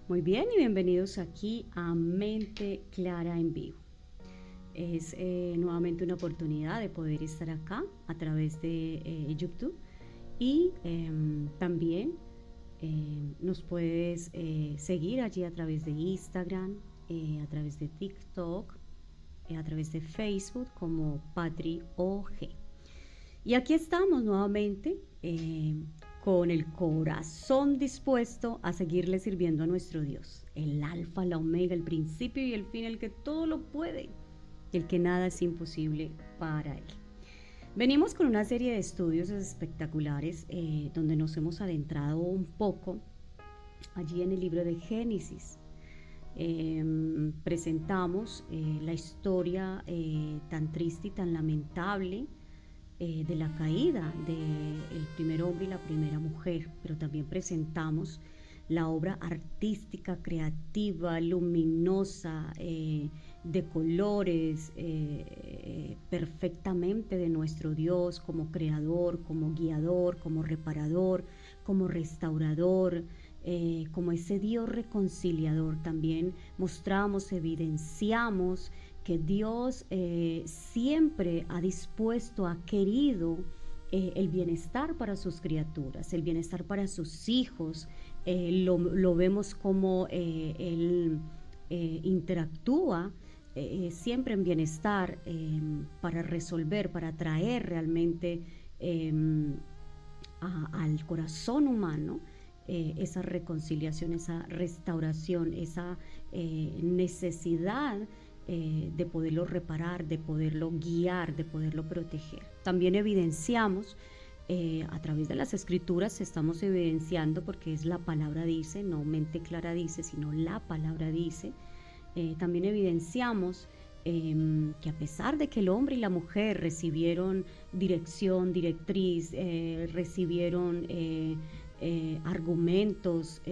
Muy bien, y bienvenidos aquí a Mente Clara en Vivo. Es nuevamente una oportunidad de poder estar acá a través de YouTube y también nos puedes seguir allí a través de Instagram, a través de TikTok, a través de Facebook como Patri OG. Y aquí estamos nuevamente con el corazón dispuesto a seguirle sirviendo a nuestro Dios, el alfa, la omega, el principio y el fin, el que todo lo puede y el que nada es imposible para él. Venimos con una serie de estudios espectaculares donde nos hemos adentrado un poco allí en el libro de Génesis. Presentamos la historia tan triste y tan lamentable de la caída del primer hombre y la primera mujer, pero también presentamos la obra artística, creativa, luminosa, de colores, perfectamente de nuestro Dios como creador, como guiador, como reparador, como restaurador, como ese Dios reconciliador. También mostramos, evidenciamos que Dios siempre ha dispuesto, ha querido el bienestar para sus criaturas, el bienestar para sus hijos. Lo vemos como Él interactúa siempre en bienestar para resolver, para traer realmente al corazón humano esa reconciliación, esa restauración, esa necesidad de poderlo reparar, de poderlo guiar, de poderlo proteger. También evidenciamos a través de las escrituras, estamos evidenciando porque es la palabra dice, no mente clara dice, sino la palabra dice. También evidenciamos que a pesar de que el hombre y la mujer recibieron dirección, directriz, recibieron argumentos,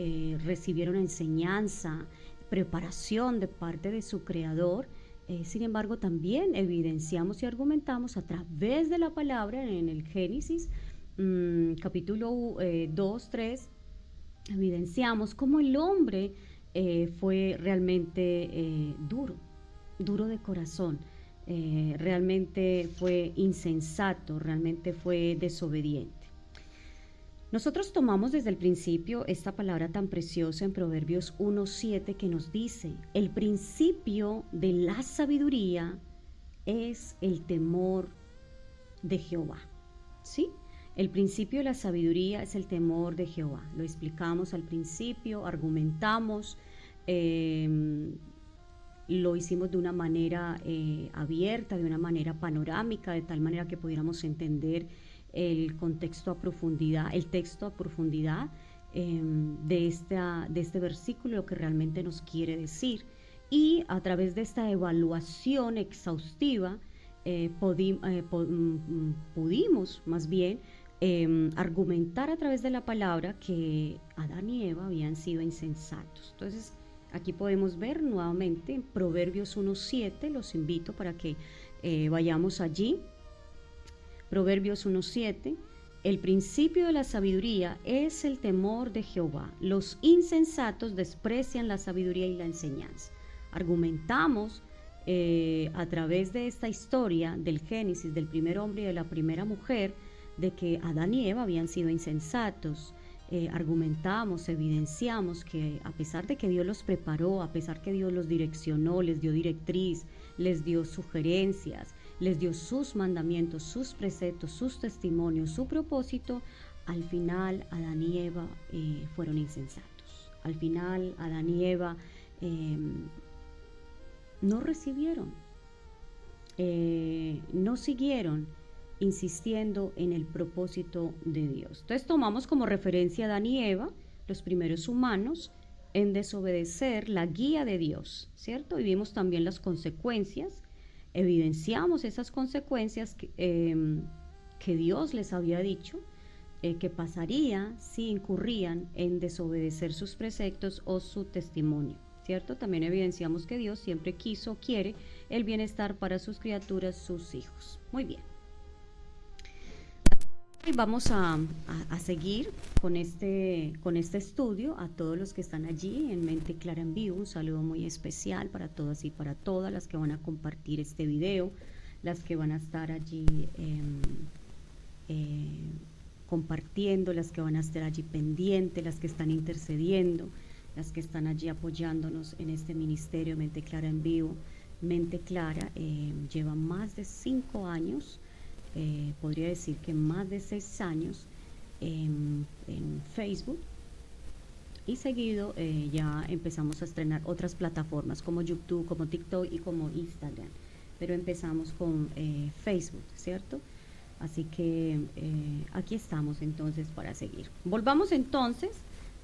recibieron enseñanza, preparación de parte de su creador, sin embargo también evidenciamos y argumentamos a través de la palabra en el Génesis capítulo 2, 3, evidenciamos cómo el hombre fue realmente duro de corazón, realmente fue insensato, realmente fue desobediente. Nosotros tomamos desde el principio esta palabra tan preciosa en Proverbios 1:7 que nos dice: el principio de la sabiduría es el temor de Jehová. ¿Sí? El principio de la sabiduría es el temor de Jehová. Lo explicamos al principio, argumentamos, lo hicimos de una manera abierta, de una manera panorámica, de tal manera que pudiéramos entender el contexto a profundidad, el texto a profundidad de este versículo, lo que realmente nos quiere decir. Y a través de esta evaluación exhaustiva pudimos más bien argumentar a través de la palabra que Adán y Eva habían sido insensatos. Entonces aquí podemos ver nuevamente en Proverbios 1:7, los invito para que vayamos allí. Proverbios 1:7, el principio de la sabiduría es el temor de Jehová. Los insensatos desprecian la sabiduría y la enseñanza. Argumentamos a través de esta historia del Génesis, del primer hombre y de la primera mujer, de que Adán y Eva habían sido insensatos. Argumentamos, evidenciamos que a pesar de que Dios los preparó, a pesar que Dios los direccionó, les dio directriz, les dio sugerencias, les dio sus mandamientos, sus preceptos, sus testimonios, su propósito, al final Adán y Eva fueron insensatos. Al final Adán y Eva no recibieron, no siguieron insistiendo en el propósito de Dios. Entonces tomamos como referencia a Adán y Eva, los primeros humanos, en desobedecer la guía de Dios, ¿cierto? Y vimos también las consecuencias, evidenciamos esas consecuencias que Dios les había dicho que pasaría si incurrían en desobedecer sus preceptos o su testimonio, ¿cierto? También evidenciamos que Dios siempre quiso, quiere el bienestar para sus criaturas, sus hijos. Muy bien. Y vamos a seguir con este estudio. A todos los que están allí en Mente Clara en Vivo, un saludo muy especial para todas y para todas las que van a compartir este video, las que van a estar allí compartiendo, las que van a estar allí pendientes, las que están intercediendo, las que están allí apoyándonos en este ministerio Mente Clara en Vivo. Mente Clara lleva más de 5 años, podría decir que más de 6 años en Facebook, y seguido ya empezamos a estrenar otras plataformas como YouTube, como TikTok y como Instagram, pero empezamos con Facebook, ¿cierto? Así que aquí estamos entonces para seguir. Volvamos entonces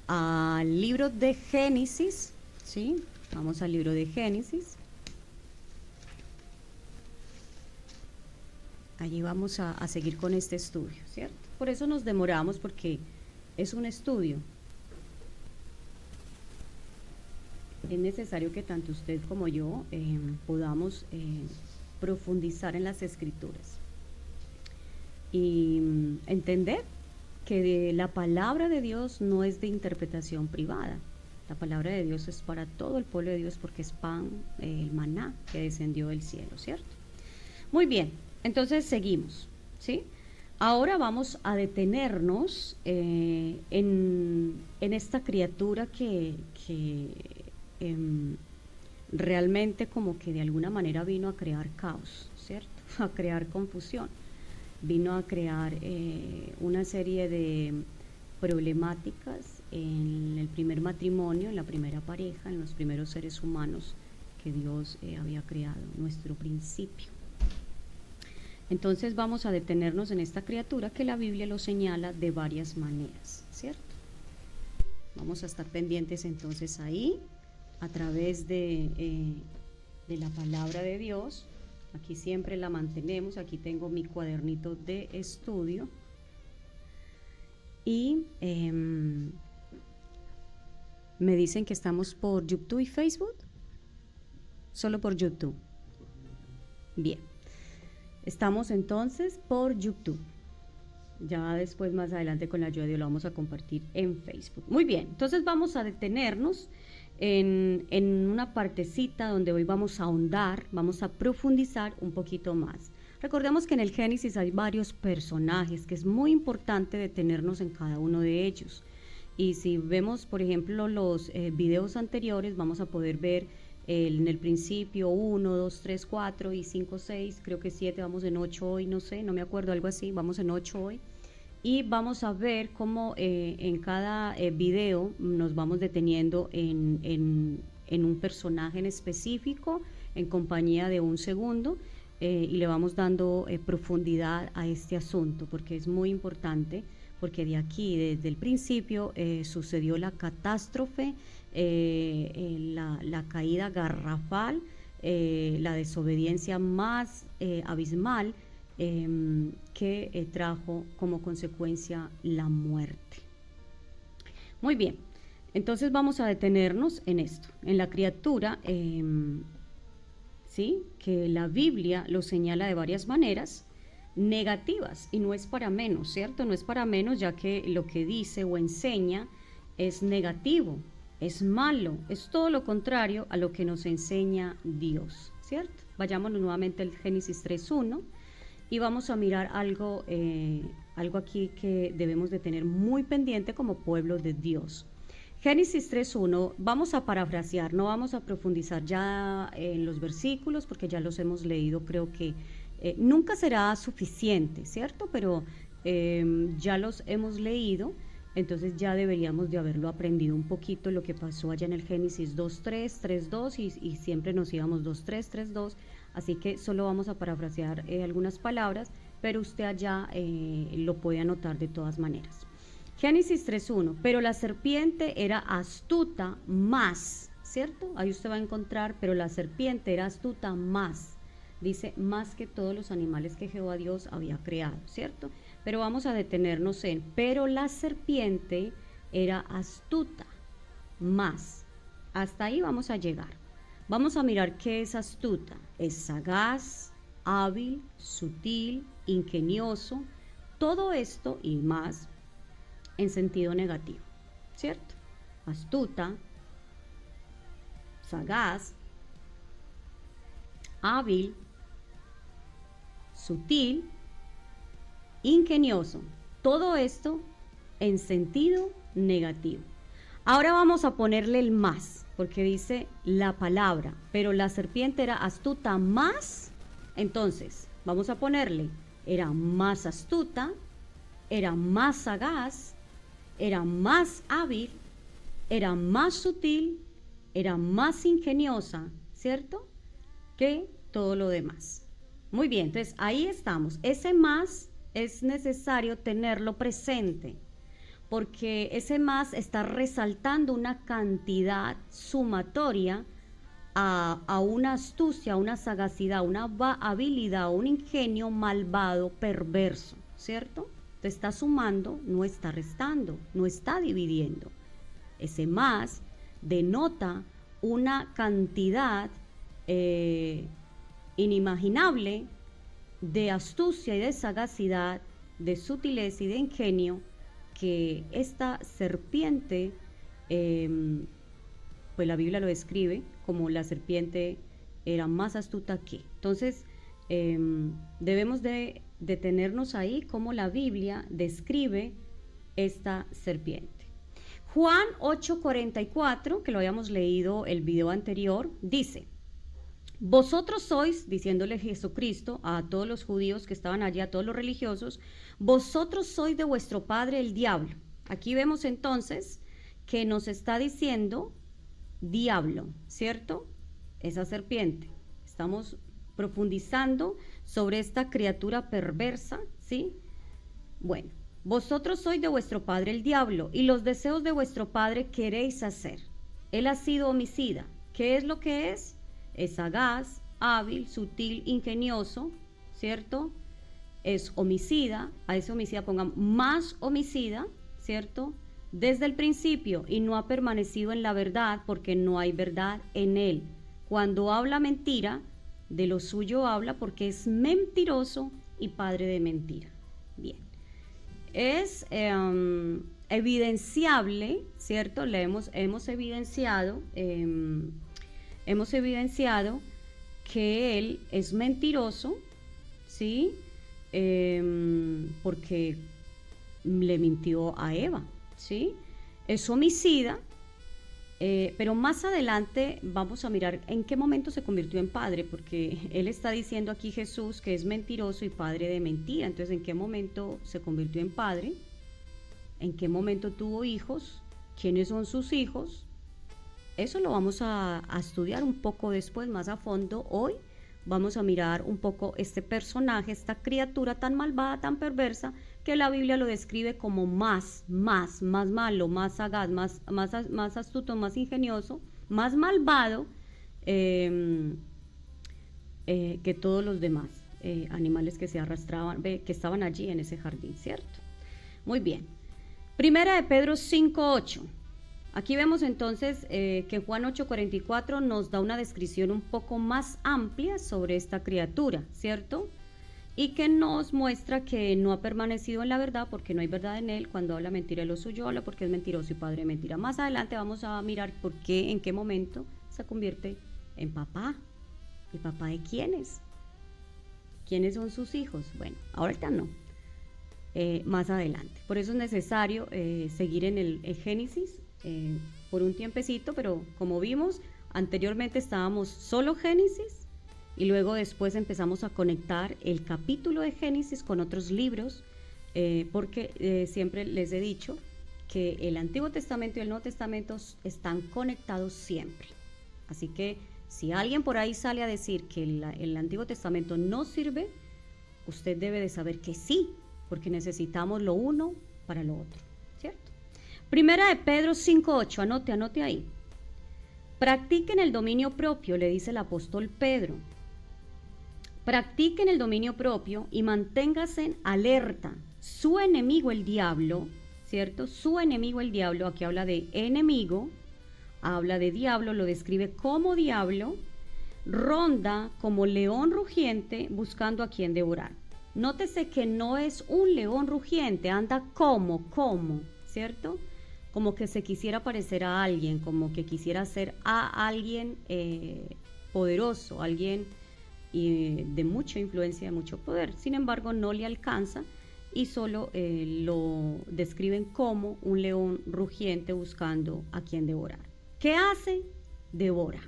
al libro de Génesis, ¿sí? Vamos al libro de Génesis. Allí vamos a seguir con este estudio, ¿cierto? Por eso nos demoramos, porque es un estudio. Es necesario que tanto usted como yo podamos profundizar en las escrituras y entender que la palabra de Dios no es de interpretación privada. La palabra de Dios es para todo el pueblo de Dios, porque es pan, el maná que descendió del cielo, ¿cierto? Muy bien, entonces seguimos, ¿sí? Ahora vamos a detenernos en esta criatura que realmente como que de alguna manera vino a crear caos, ¿cierto? A crear confusión. Vino a crear una serie de problemáticas en el primer matrimonio, en la primera pareja, en los primeros seres humanos que Dios había creado, nuestro principio. Entonces vamos a detenernos en esta criatura que la Biblia lo señala de varias maneras, ¿cierto? Vamos a estar pendientes entonces ahí, a través de la palabra de Dios. Aquí siempre la mantenemos. Aquí tengo mi cuadernito de estudio. Y me dicen que estamos por YouTube y Facebook. Solo por YouTube. Bien. Estamos entonces por YouTube. Ya después, más adelante, con la ayuda de Dios, lo vamos a compartir en Facebook. Muy bien. Entonces vamos a detenernos en una partecita donde hoy vamos a ahondar, vamos a profundizar un poquito más. Recordemos que en el Génesis hay varios personajes, que es muy importante detenernos en cada uno de ellos. Y si vemos, por ejemplo, los videos anteriores, vamos a poder ver en el principio 1, 2, 3, 4 y 5, 6, creo que 7, vamos en 8 hoy, no sé, no me acuerdo, algo así, vamos en 8 hoy. Y vamos a ver cómo en cada video nos vamos deteniendo en un personaje en específico, en compañía de un segundo, y le vamos dando profundidad a este asunto, porque es muy importante, porque de aquí, desde el principio, sucedió la catástrofe, la caída garrafal, la desobediencia más abismal, que trajo como consecuencia la muerte. Muy bien, entonces vamos a detenernos en esto, en la criatura, ¿sí? Que la Biblia lo señala de varias maneras negativas, y no es para menos, ¿cierto? No es para menos, ya que lo que dice o enseña es negativo, es malo, es todo lo contrario a lo que nos enseña Dios, ¿cierto? Vayámonos nuevamente al Génesis 3:1 y vamos a mirar algo aquí que debemos de tener muy pendiente como pueblo de Dios. Génesis 3:1, vamos a parafrasear, no vamos a profundizar ya en los versículos porque ya los hemos leído, creo que nunca será suficiente, ¿cierto? Pero ya los hemos leído, entonces ya deberíamos de haberlo aprendido un poquito, lo que pasó allá en el Génesis 2:3, 3:2 y siempre nos íbamos 2:3, 3:2, así que solo vamos a parafrasear algunas palabras, pero usted allá lo puede anotar de todas maneras. Génesis 3:1, pero la serpiente era astuta más, ¿cierto? Ahí usted va a encontrar, pero la serpiente era astuta más, dice, más que todos los animales que Jehová Dios había creado, ¿cierto? pero vamos a detenernos en, pero la serpiente era astuta, más. Hasta ahí vamos a llegar. Vamos a mirar qué es astuta. Es sagaz, hábil, sutil, ingenioso, todo esto y más en sentido negativo, ¿cierto? Astuta, sagaz, hábil, sutil, ingenioso, todo esto en sentido negativo. Ahora vamos a ponerle el más, porque dice la palabra, pero la serpiente era astuta más, entonces vamos a ponerle, era más astuta, era más sagaz, era más hábil, era más sutil, era más ingeniosa, ¿cierto? Que todo lo demás. Muy bien, entonces ahí estamos. Ese más es necesario tenerlo presente, porque ese más está resaltando una cantidad sumatoria a una astucia, a una sagacidad, una habilidad, un ingenio malvado, perverso, ¿cierto? Te está sumando, no está restando, no está dividiendo. Ese más denota una cantidad inimaginable de astucia y de sagacidad, de sutileza y de ingenio, que esta serpiente, pues la Biblia lo describe como la serpiente era más astuta que. Entonces, debemos de detenernos ahí como la Biblia describe esta serpiente. Juan 8:44, que lo habíamos leído el video anterior, dice: vosotros sois, diciéndole Jesucristo a todos los judíos que estaban allí, a todos los religiosos, vosotros sois de vuestro padre el diablo. Aquí vemos entonces que nos está diciendo diablo, ¿cierto? Esa serpiente. Estamos profundizando sobre esta criatura perversa, ¿sí? Bueno, vosotros sois de vuestro padre el diablo, y los deseos de vuestro padre queréis hacer. Él ha sido homicida. ¿Qué es lo que es? Es sagaz, hábil, sutil, ingenioso, ¿cierto? Es homicida, a ese homicida pongan más homicida, ¿cierto? Desde el principio, y no ha permanecido en la verdad porque no hay verdad en él. Cuando habla mentira, de lo suyo habla porque es mentiroso y padre de mentira. Bien. Es evidenciable, ¿cierto? Hemos evidenciado que él es mentiroso, ¿sí? Porque le mintió a Eva, ¿sí? Es homicida, pero más adelante vamos a mirar en qué momento se convirtió en padre, porque él está diciendo aquí Jesús que es mentiroso y padre de mentira. Entonces, ¿en qué momento se convirtió en padre? ¿En qué momento tuvo hijos? ¿Quiénes son sus hijos? Eso lo vamos a estudiar un poco después, más a fondo. Hoy vamos a mirar un poco este personaje, esta criatura tan malvada, tan perversa, que la Biblia lo describe como más malo, más sagaz, más astuto, más ingenioso, más malvado que todos los demás animales que se arrastraban, que estaban allí en ese jardín, ¿cierto? Muy bien. Primera de Pedro 5:8. Aquí vemos entonces que Juan 8:44 nos da una descripción un poco más amplia sobre esta criatura, ¿cierto? Y que nos muestra que no ha permanecido en la verdad porque no hay verdad en él. Cuando habla mentira, lo suyo habla porque es mentiroso y padre de mentira. Más adelante vamos a mirar por qué, en qué momento se convierte en papá. ¿Y papá de quiénes? ¿Quiénes son sus hijos? Bueno, ahorita no. Más adelante. Por eso es necesario seguir en el Génesis por un tiempecito, pero como vimos, anteriormente estábamos solo Génesis y luego después empezamos a conectar el capítulo de Génesis con otros libros, porque siempre les he dicho que el Antiguo Testamento y el Nuevo Testamento están conectados siempre. Así que si alguien por ahí sale a decir que el Antiguo Testamento no sirve, usted debe de saber que sí, porque necesitamos lo uno para lo otro, ¿cierto? Primera de Pedro 5:8, anote ahí. Practiquen el dominio propio, le dice el apóstol Pedro. Practiquen el dominio propio y manténganse alerta, su enemigo el diablo, ¿cierto? Su enemigo el diablo, aquí habla de enemigo, habla de diablo, lo describe como diablo, ronda como león rugiente buscando a quien devorar. Nótese que no es un león rugiente, anda como, ¿cierto? Como que se quisiera parecer a alguien, como que quisiera ser a alguien poderoso, alguien de mucha influencia, de mucho poder. Sin embargo, no le alcanza y solo lo describen como un león rugiente buscando a quien devorar. ¿Qué hace? Devora.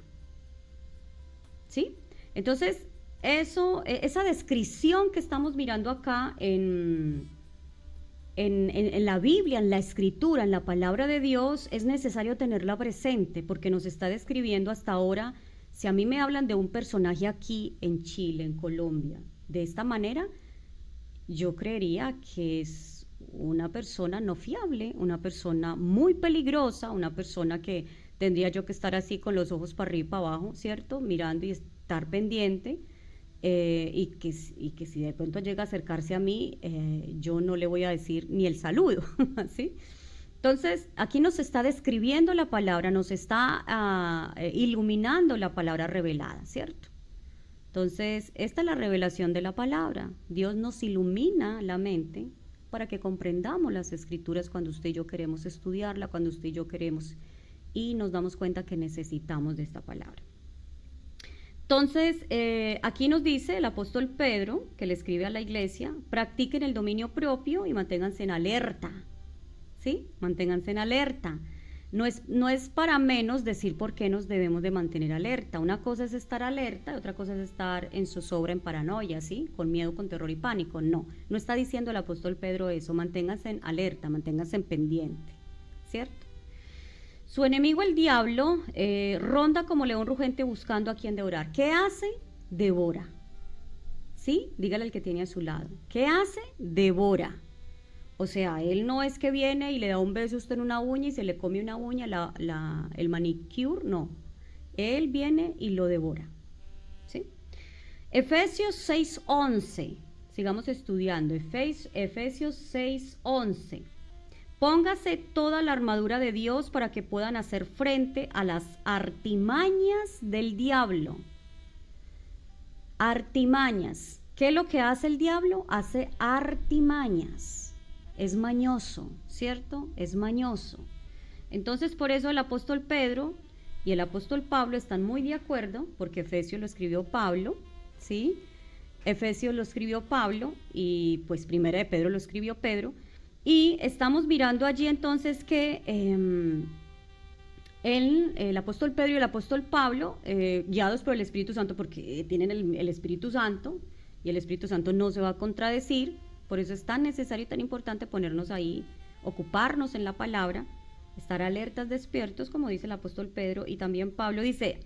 ¿Sí? Entonces, esa descripción que estamos mirando acá en la Biblia, en la Escritura, en la palabra de Dios, es necesario tenerla presente porque nos está describiendo hasta ahora. Si a mí me hablan de un personaje aquí en Chile, en Colombia, de esta manera, yo creería que es una persona no fiable, una persona muy peligrosa, una persona que tendría yo que estar así con los ojos para arriba y para abajo, ¿cierto? Mirando y estar pendiente. Y que si de pronto llega a acercarse a mí, yo no le voy a decir ni el saludo, ¿sí? Entonces, aquí nos está describiendo la palabra, nos está iluminando la palabra revelada, ¿cierto? Entonces, esta es la revelación de la palabra. Dios nos ilumina la mente para que comprendamos las escrituras cuando usted y yo queremos estudiarla, cuando usted y yo queremos y nos damos cuenta que necesitamos de esta palabra. Entonces, aquí nos dice el apóstol Pedro, que le escribe a la iglesia, practiquen el dominio propio y manténganse en alerta, ¿sí? Manténganse en alerta. No es para menos decir por qué nos debemos de mantener alerta. Una cosa es estar alerta y otra cosa es estar en zozobra, en paranoia, ¿sí? Con miedo, con terror y pánico. No está diciendo el apóstol Pedro eso. Manténganse en alerta, manténganse en pendiente, ¿cierto? Su enemigo el diablo ronda como león rugente buscando a quien devorar. ¿Qué hace? Devora. ¿Sí? Dígale al que tiene a su lado. ¿Qué hace? Devora. O sea, él no es que viene y le da un beso a usted en una uña y se le come una uña, el manicure, no. Él viene y lo devora. ¿Sí? Efesios 6:11. Sigamos estudiando. Efesios 6:11. Póngase toda la armadura de Dios para que puedan hacer frente a las artimañas del diablo. Artimañas. ¿Qué es lo que hace el diablo? Hace artimañas. Es mañoso, ¿cierto? Es mañoso. Entonces, por eso el apóstol Pedro y el apóstol Pablo están muy de acuerdo, porque Efesios lo escribió Pablo, ¿sí? Efesios lo escribió Pablo y pues Primera de Pedro lo escribió Pedro. Y estamos mirando allí entonces que el apóstol Pedro y el apóstol Pablo, guiados por el Espíritu Santo, porque tienen el Espíritu Santo, y el Espíritu Santo no se va a contradecir, por eso es tan necesario y tan importante ponernos ahí, ocuparnos en la palabra, estar alertas, despiertos, como dice el apóstol Pedro, y también Pablo dice,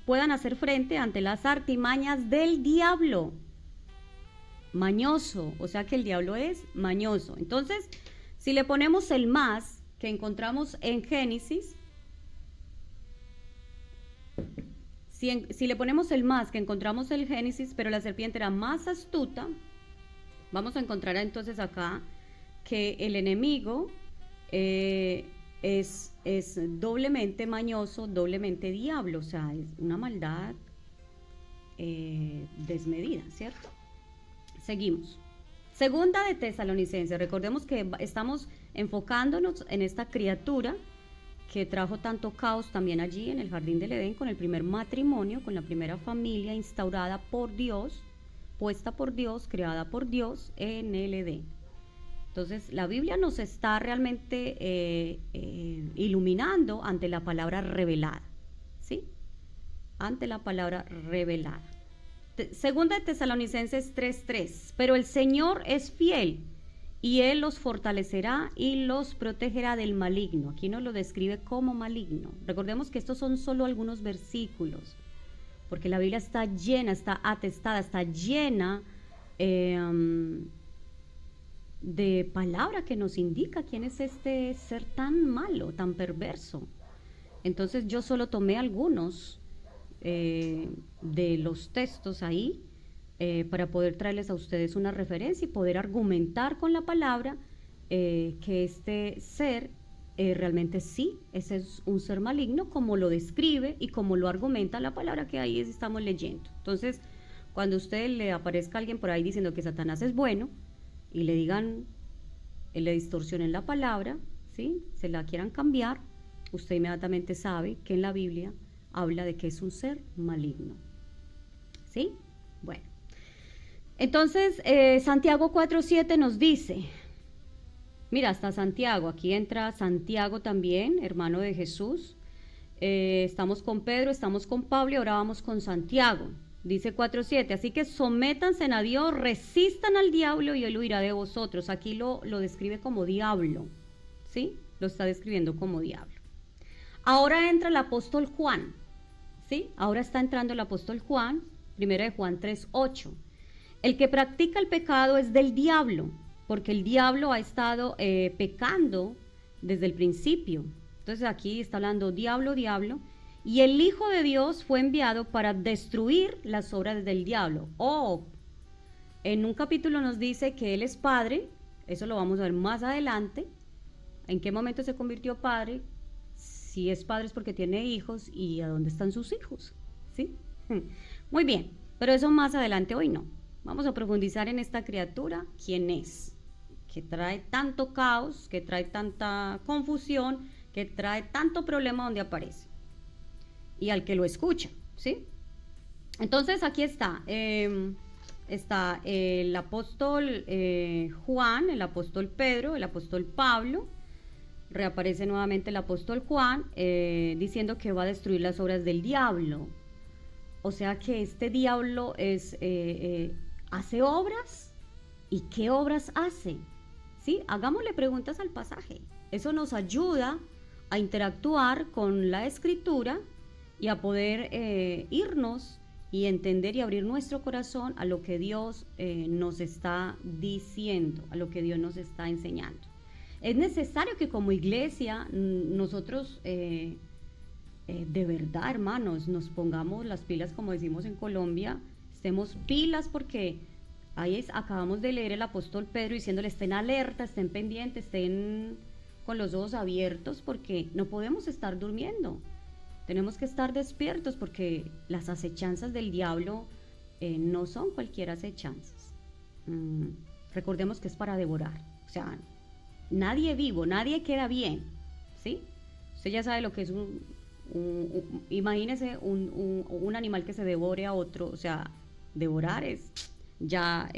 puedan hacer frente ante las artimañas del diablo. Mañoso, o sea que el diablo es mañoso. Entonces, si le ponemos el más que encontramos en Génesis, si le ponemos el más que encontramos en Génesis, pero la serpiente era más astuta, vamos a encontrar entonces acá que el enemigo es doblemente mañoso, doblemente diablo, o sea, es una maldad desmedida, ¿cierto? Seguimos. Segunda de Tesalonicenses. Recordemos que estamos enfocándonos en esta criatura que trajo tanto caos también allí en el jardín del Edén con el primer matrimonio, con la primera familia instaurada por Dios, puesta por Dios, creada por Dios en el Edén. Entonces, la Biblia nos está realmente iluminando ante la palabra revelada, ¿sí? Ante la palabra revelada. Segunda de Tesalonicenses 3:3. Pero el Señor es fiel y Él los fortalecerá y los protegerá del maligno. Aquí nos lo describe como maligno. Recordemos que estos son solo algunos versículos, porque la Biblia está llena, está atestada, está llena de palabra que nos indica quién es este ser tan malo, tan perverso. Entonces yo solo tomé algunos de los textos ahí para poder traerles a ustedes una referencia y poder argumentar con la palabra que este ser realmente sí, ese es un ser maligno, como lo describe y como lo argumenta la palabra que ahí estamos leyendo. Entonces, cuando a usted le aparezca alguien por ahí diciendo que Satanás es bueno y le digan, le distorsionen la palabra, ¿sí? Se la quieran cambiar, usted inmediatamente sabe que en la Biblia habla de que es un ser maligno. ¿Sí? Bueno. Entonces, Santiago 4:7 nos dice, mira, hasta Santiago, aquí entra Santiago también, hermano de Jesús. Estamos con Pedro, estamos con Pablo y ahora vamos con Santiago. Dice 4:7, así que sométanse a Dios, resistan al diablo y él huirá de vosotros. Aquí lo describe como diablo, ¿sí? Lo está describiendo como diablo. Ahora entra el apóstol Juan, ¿sí? Ahora está entrando el apóstol Juan, 1 de Juan 3:8. El que practica el pecado es del diablo, porque el diablo ha estado pecando desde el principio. Entonces aquí está hablando diablo, diablo, y el Hijo de Dios fue enviado para destruir las obras del diablo. En un capítulo nos dice que Él es Padre, eso lo vamos a ver más adelante, en qué momento se convirtió Padre, si es Padre es porque tiene hijos y a dónde están sus hijos, ¿sí? Muy bien, pero eso más adelante, hoy no. Vamos a profundizar en esta criatura, quién es, que trae tanto caos, que trae tanta confusión, que trae tanto problema donde aparece y al que lo escucha, ¿sí? Entonces aquí está, está el apóstol Juan, el apóstol Pedro, el apóstol Pablo, reaparece nuevamente el apóstol Juan diciendo que va a destruir las obras del diablo. O sea que este diablo hace obras. ¿Y qué obras hace? ¿Sí? Hagámosle preguntas al pasaje. Eso nos ayuda a interactuar con la escritura y a poder irnos y entender y abrir nuestro corazón a lo que Dios nos está diciendo, a lo que Dios nos está enseñando. Es necesario que como iglesia nosotros de verdad, hermanos, nos pongamos las pilas, como decimos en Colombia, estemos pilas, porque ahí acabamos de leer el apóstol Pedro diciéndole estén alerta, estén pendientes, estén con los ojos abiertos, porque no podemos estar durmiendo. Tenemos que estar despiertos porque las acechanzas del diablo no son cualquier acechanzas. Recordemos que es para devorar. O sea, nadie vivo, nadie queda bien, ¿sí? Usted ya sabe lo que es imagínese un animal que se devore a otro. O sea, devorar es ya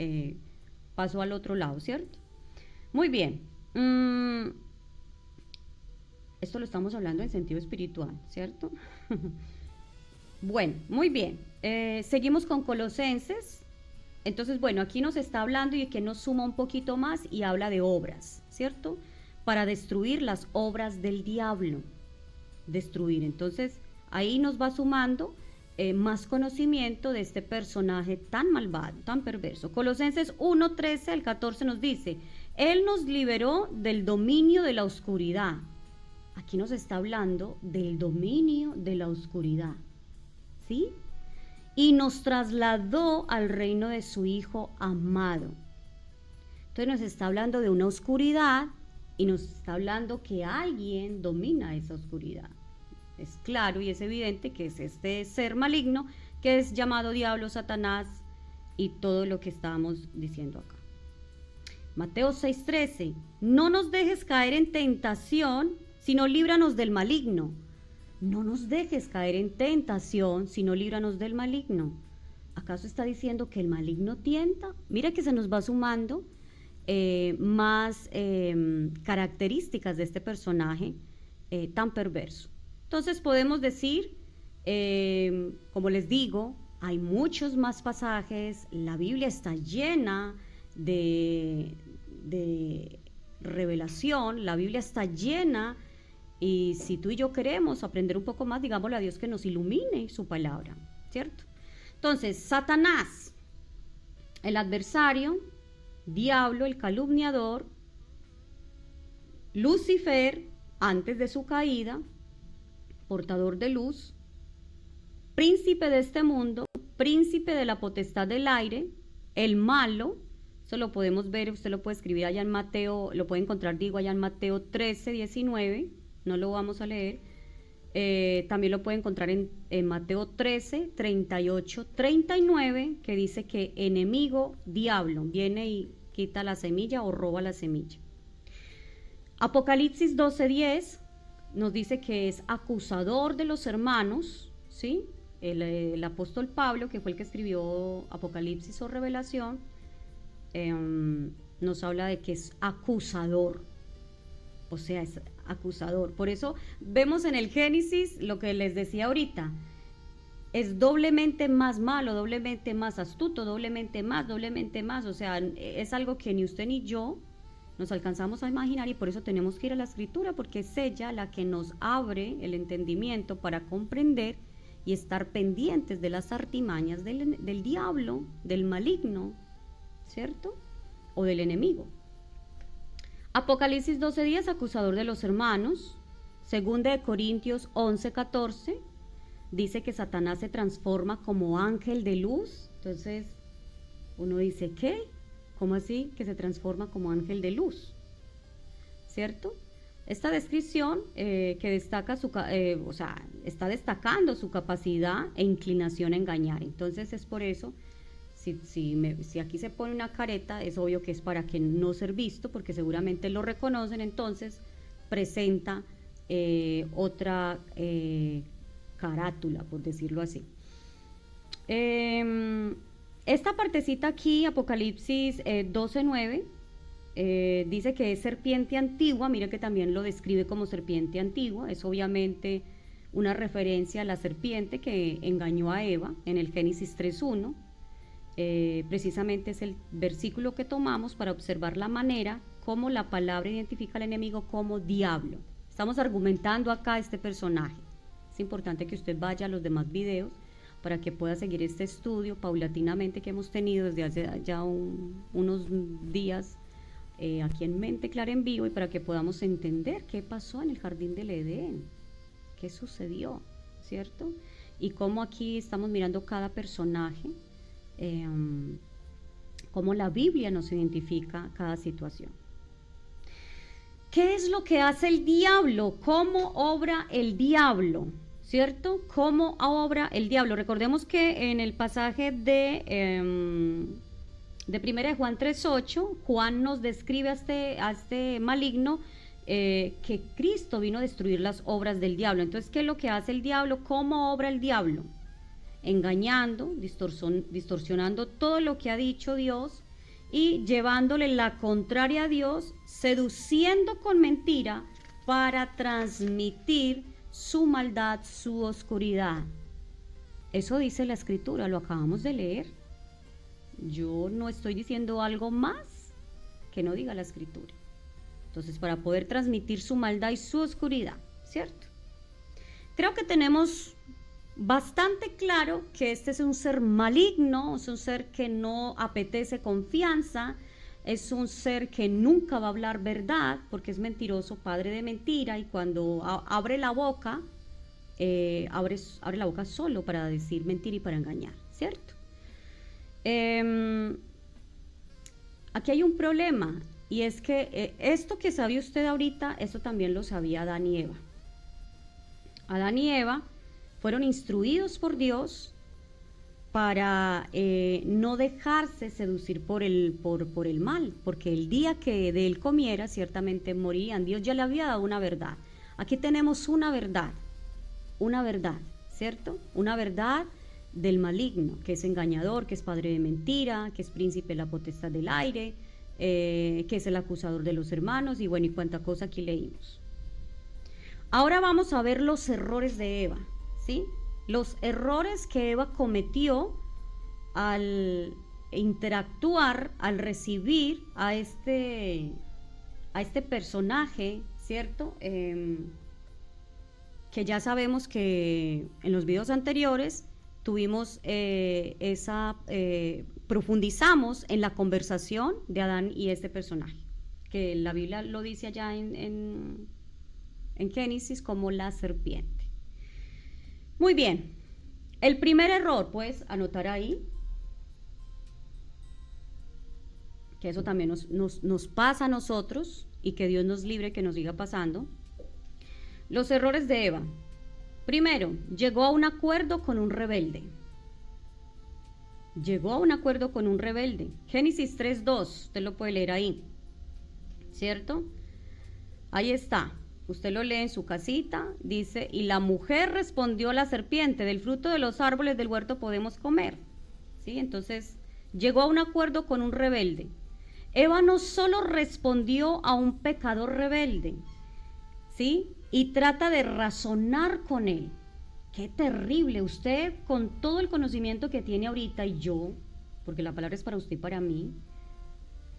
pasó al otro lado, ¿cierto? Muy bien. Esto lo estamos hablando en sentido espiritual, ¿cierto? Bueno, muy bien. Seguimos con Colosenses. Entonces, bueno, aquí nos está hablando y que nos suma un poquito más y habla de obras, ¿cierto? Para destruir las obras del diablo. Destruir. Entonces, ahí nos va sumando más conocimiento de este personaje tan malvado, tan perverso. Colosenses 1:13 al 14 nos dice, Él nos liberó del dominio de la oscuridad. Aquí nos está hablando del dominio de la oscuridad, ¿sí? Y nos trasladó al reino de su Hijo amado. Entonces nos está hablando de una oscuridad y nos está hablando que alguien domina esa oscuridad. Es claro y es evidente que es este ser maligno que es llamado diablo, Satanás y todo lo que estábamos diciendo acá. Mateo 6:13, no nos dejes caer en tentación, sino líbranos del maligno. No nos dejes caer en tentación, sino líbranos del maligno. ¿Acaso está diciendo que el maligno tienta? Mira que se nos va sumando más características de este personaje tan perverso. Entonces podemos decir, como les digo, hay muchos más pasajes, la Biblia está llena de revelación, la Biblia está llena, y si tú y yo queremos aprender un poco más, digámosle a Dios que nos ilumine su palabra, ¿cierto? Entonces, Satanás, el adversario, diablo, el calumniador, Lucifer, antes de su caída, portador de luz, príncipe de este mundo, príncipe de la potestad del aire, el malo. Eso lo podemos ver, usted lo puede escribir allá en Mateo, lo puede encontrar, digo, allá en Mateo 13, 19, no lo vamos a leer. También lo puede encontrar en Mateo 13, 38, 39, que dice que enemigo, diablo, viene y quita la semilla o roba la semilla. Apocalipsis 12, 10 nos dice que es acusador de los hermanos, ¿sí? El apóstol Pablo, que fue el que escribió Apocalipsis o Revelación, nos habla de que es acusador, o sea, es acusador. Por eso vemos en el Génesis lo que les decía ahorita, es doblemente más malo, doblemente más astuto, doblemente más, o sea, es algo que ni usted ni yo nos alcanzamos a imaginar, y por eso tenemos que ir a la Escritura, porque es ella la que nos abre el entendimiento para comprender y estar pendientes de las artimañas del diablo, del maligno, ¿cierto? O del enemigo. Apocalipsis 12:10, acusador de los hermanos. Segunda de Corintios 11:14, dice que Satanás se transforma como ángel de luz. Entonces uno dice, ¿qué? ¿Cómo así que se transforma como ángel de luz? ¿Cierto? Esta descripción que destaca está destacando su capacidad e inclinación a engañar. Entonces es por eso, si aquí se pone una careta, es obvio que es para que no ser visto, porque seguramente lo reconocen. Entonces presenta otra carátula, por decirlo así. Esta partecita aquí, Apocalipsis 12:9, dice que es serpiente antigua. Mire que también lo describe como serpiente antigua. Es obviamente una referencia a la serpiente que engañó a Eva en el Génesis 3:1. Precisamente es el versículo que tomamos para observar la manera como la palabra identifica al enemigo como diablo. Estamos argumentando acá este personaje. Es importante que usted vaya a los demás videos para que pueda seguir este estudio paulatinamente que hemos tenido desde hace ya unos días aquí en Mente Clara en Vivo, y para que podamos entender qué pasó en el jardín del Edén, qué sucedió, ¿cierto? Y cómo aquí estamos mirando cada personaje, cómo la Biblia nos identifica cada situación. ¿Qué es lo que hace el diablo? ¿Cómo obra el diablo? ¿Cierto? ¿Cómo obra el diablo? Recordemos que en el pasaje de 1 de Juan 3:8, Juan nos describe a este maligno, que Cristo vino a destruir las obras del diablo. Entonces, ¿qué es lo que hace el diablo? ¿Cómo obra el diablo? Engañando, distorsionando todo lo que ha dicho Dios y llevándole la contraria a Dios, seduciendo con mentira para transmitir su maldad, su oscuridad. Eso dice la Escritura, lo acabamos de leer. Yo no estoy diciendo algo más que no diga la Escritura. Entonces, para poder transmitir su maldad y su oscuridad, ¿cierto? Creo que tenemos bastante claro que este es un ser maligno, es un ser que no apetece confianza, es un ser que nunca va a hablar verdad, porque es mentiroso, padre de mentira, y cuando abre la boca, abre la boca solo para decir mentira y para engañar, ¿cierto? Aquí hay un problema, y es que esto que sabe usted ahorita, esto también lo sabía Adán y Eva. Adán y Eva fueron instruidos por Dios para no dejarse seducir por el mal, porque el día que de él comiera ciertamente morirían. Dios ya le había dado una verdad. Aquí tenemos una verdad, ¿cierto? Una verdad del maligno, que es engañador, que es padre de mentira, que es príncipe de la potestad del aire, que es el acusador de los hermanos, y bueno, y cuánta cosa aquí leímos. Ahora vamos a ver los errores de Eva, ¿sí? Los errores que Eva cometió al interactuar, al recibir a este personaje, ¿cierto? Que ya sabemos que en los videos anteriores tuvimos profundizamos en la conversación de Adán y este personaje, que la Biblia lo dice allá en Génesis como la serpiente. Muy bien, El primer error, puedes anotar ahí, que eso también nos pasa a nosotros y que Dios nos libre que nos siga pasando. Los errores de Eva. Primero, llegó a un acuerdo con un rebelde. Llegó a un acuerdo con un rebelde. Génesis 3:2, usted lo puede leer ahí, ¿cierto? Ahí está, usted lo lee en su casita, dice, y la mujer respondió a la serpiente, del fruto de los árboles del huerto podemos comer, ¿sí? Entonces, llegó a un acuerdo con un rebelde. Eva no solo respondió a un pecador rebelde, ¿sí? Y trata de razonar con él. Qué terrible, usted con todo el conocimiento que tiene ahorita y yo, porque la palabra es para usted y para mí,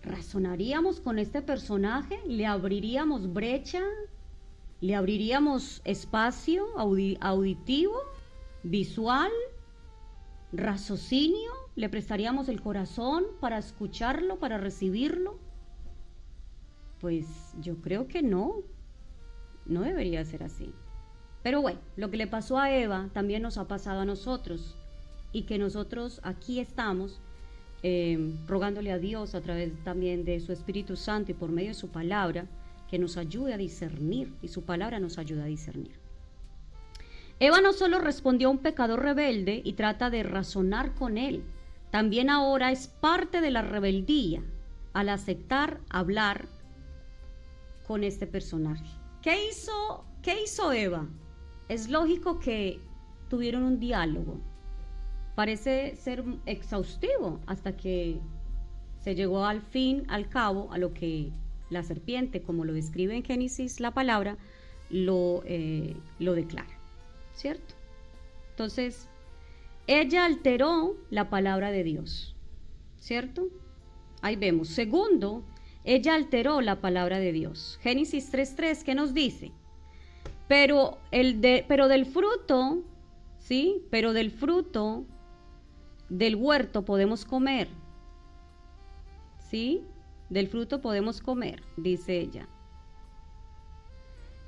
¿razonaríamos con este personaje? ¿Le abriríamos brecha? ¿Le abriríamos espacio auditivo, visual, raciocinio? ¿Le prestaríamos el corazón para escucharlo, para recibirlo? Pues yo creo que no debería ser así. Pero bueno, lo que le pasó a Eva también nos ha pasado a nosotros, y que nosotros aquí estamos rogándole a Dios a través también de su Espíritu Santo y por medio de su palabra, que nos ayude a discernir, y su palabra nos ayuda a discernir. Eva no solo respondió a un pecador rebelde y trata de razonar con él, también ahora es parte de la rebeldía al aceptar hablar con este personaje. ¿Qué hizo Eva? Es lógico que tuvieron un diálogo. Parece ser exhaustivo hasta que se llegó al fin, al cabo, a lo que la serpiente, como lo describe en Génesis la palabra, lo declara, ¿cierto? Entonces, ella alteró la palabra de Dios, ¿cierto? Ahí vemos. Segundo, ella alteró la palabra de Dios. Génesis 3:3, ¿qué nos dice? Pero del fruto, ¿sí? Pero del fruto del huerto podemos comer, ¿sí? Del fruto podemos comer, dice ella.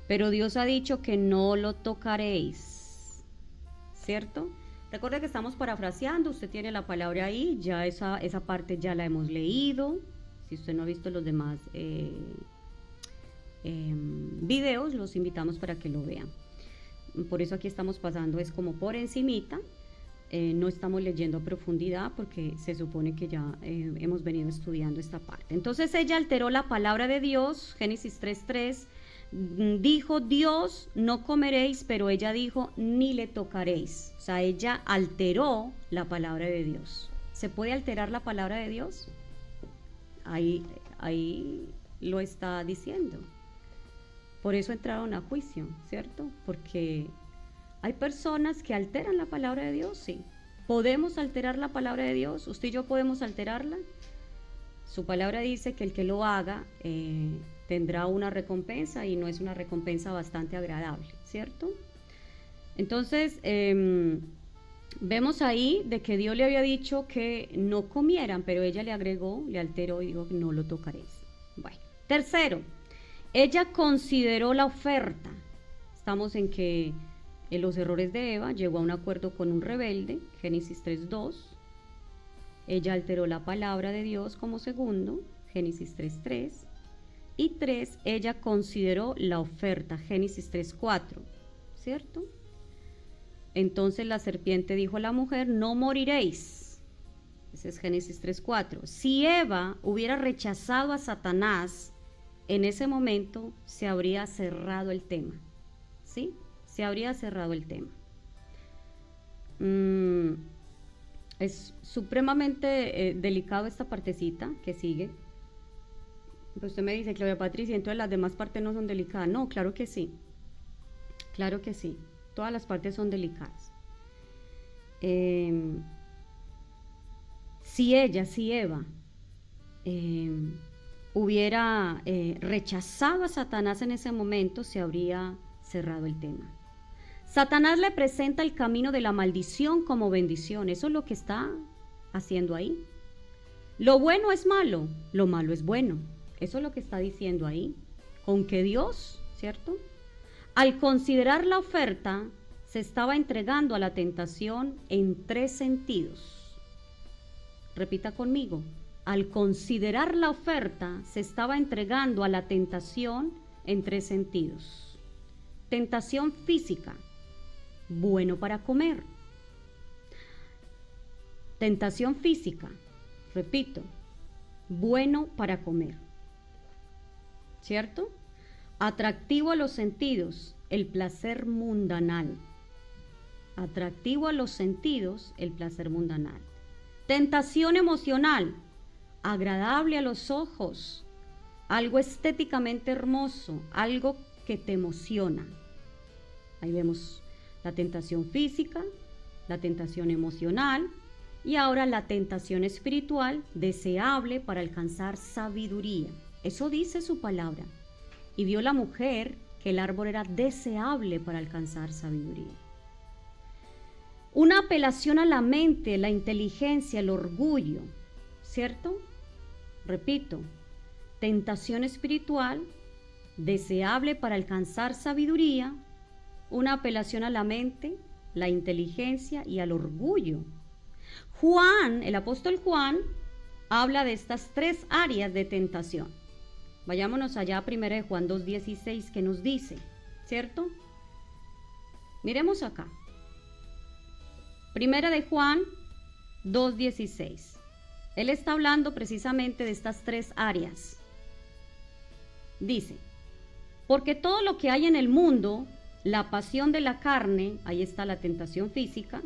Pero Dios ha dicho que no lo tocaréis, ¿cierto? Recuerde que estamos parafraseando, usted tiene la palabra ahí, ya esa parte ya la hemos leído. Si usted no ha visto los demás videos, los invitamos para que lo vean. Por eso aquí estamos pasando, es como por encimita, no estamos leyendo a profundidad porque se supone que ya hemos venido estudiando esta parte. Entonces ella alteró la palabra de Dios, Génesis 3:3, dijo Dios, no comeréis, pero ella dijo, ni le tocaréis. O sea, ella alteró la palabra de Dios. ¿Se puede alterar la palabra de Dios? Ahí lo está diciendo. Por eso entraron a juicio, ¿cierto? Porque hay personas que alteran la palabra de Dios, sí. ¿Podemos alterar la palabra de Dios? ¿Usted y yo podemos alterarla? Su palabra dice que el que lo haga tendrá una recompensa, y no es una recompensa bastante agradable, ¿cierto? Entonces, vemos ahí de que Dios le había dicho que no comieran, pero ella le agregó, le alteró y dijo, no lo tocaréis. Bueno, tercero, ella consideró la oferta. Estamos en que en los errores de Eva llegó a un acuerdo con un rebelde, Génesis 3:2. Ella alteró la palabra de Dios como segundo, Génesis 3:3. Y 3, ella consideró la oferta, Génesis 3:4, ¿cierto? Entonces la serpiente dijo a la mujer, no moriréis. Ese es Génesis 3:4. Si Eva hubiera rechazado a Satanás, en ese momento se habría cerrado el tema, ¿sí? Se habría cerrado el tema. Es supremamente delicado esta partecita que sigue. Pero usted me dice, Claudia Patricia, entonces las demás partes no son delicadas. No, claro que sí. Claro que sí. Todas las partes son delicadas. Si Eva, hubiera rechazado a Satanás en ese momento, se habría cerrado el tema. Satanás le presenta el camino de la maldición como bendición. Eso es lo que está haciendo ahí. Lo bueno es malo, lo malo es bueno. Eso es lo que está diciendo ahí. Con que Dios, ¿cierto? Al considerar la oferta, se estaba entregando a la tentación en 3 sentidos. Repita conmigo. Al considerar la oferta, se estaba entregando a la tentación en 3 sentidos. Tentación física, bueno para comer. Tentación física, repito, bueno para comer. ¿Cierto? Atractivo a los sentidos, el placer mundanal. Atractivo a los sentidos, el placer mundanal. Tentación emocional, agradable a los ojos, algo estéticamente hermoso, algo que te emociona. Ahí vemos la tentación física, la tentación emocional y ahora la tentación espiritual, deseable para alcanzar sabiduría. Eso dice su palabra. Y vio la mujer que el árbol era deseable para alcanzar sabiduría. Una apelación a la mente, la inteligencia, el orgullo, ¿cierto? Repito, tentación espiritual, deseable para alcanzar sabiduría, una apelación a la mente, la inteligencia y al orgullo. Juan, el apóstol Juan, habla de estas 3 áreas de tentación. Vayámonos allá a 1 Juan 2:16 que nos dice, ¿cierto? Miremos acá. 1 Juan 2:16. Él está hablando precisamente de estas 3 áreas. Dice, porque todo lo que hay en el mundo, la pasión de la carne, ahí está la tentación física,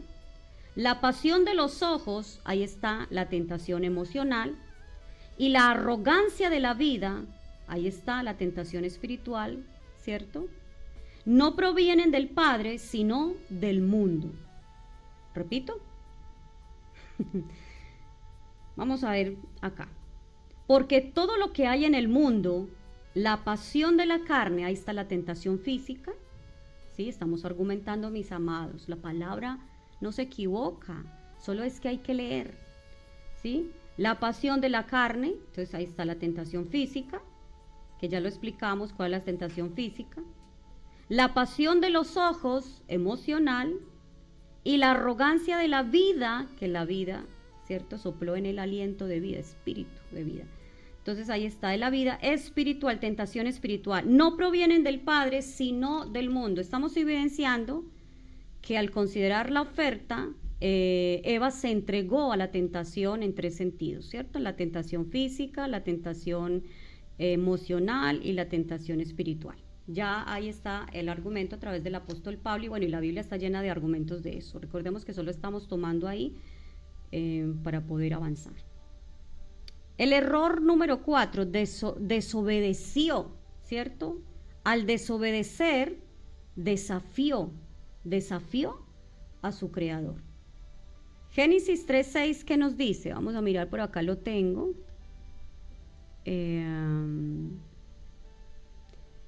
la pasión de los ojos, ahí está la tentación emocional, y la arrogancia de la vida, ahí está la tentación espiritual, ¿cierto? No provienen del Padre, sino del mundo. Repito. Vamos a ver acá. Porque todo lo que hay en el mundo, la pasión de la carne, ahí está la tentación física. Sí, estamos argumentando, mis amados. La palabra no se equivoca, solo es que hay que leer. ¿Sí? La pasión de la carne, entonces ahí está la tentación física, que ya lo explicamos cuál es la tentación física. La pasión de los ojos, emocional, y la arrogancia de la vida, que la vida, ¿cierto? Sopló en el aliento de vida, espíritu de vida. Entonces ahí está, de la vida espiritual, tentación espiritual. No provienen del Padre, sino del mundo. Estamos evidenciando que al considerar la oferta, Eva se entregó a la tentación en 3 sentidos, ¿cierto? La tentación física, la tentación emocional y la tentación espiritual. Ya ahí está el argumento a través del apóstol Pablo y bueno, y la Biblia está llena de argumentos de eso. Recordemos que solo estamos tomando ahí para poder avanzar. El error número 4, desobedeció, ¿cierto? Al desobedecer, desafió a su creador. Génesis 3:6, ¿qué nos dice? Vamos a mirar por acá, lo tengo.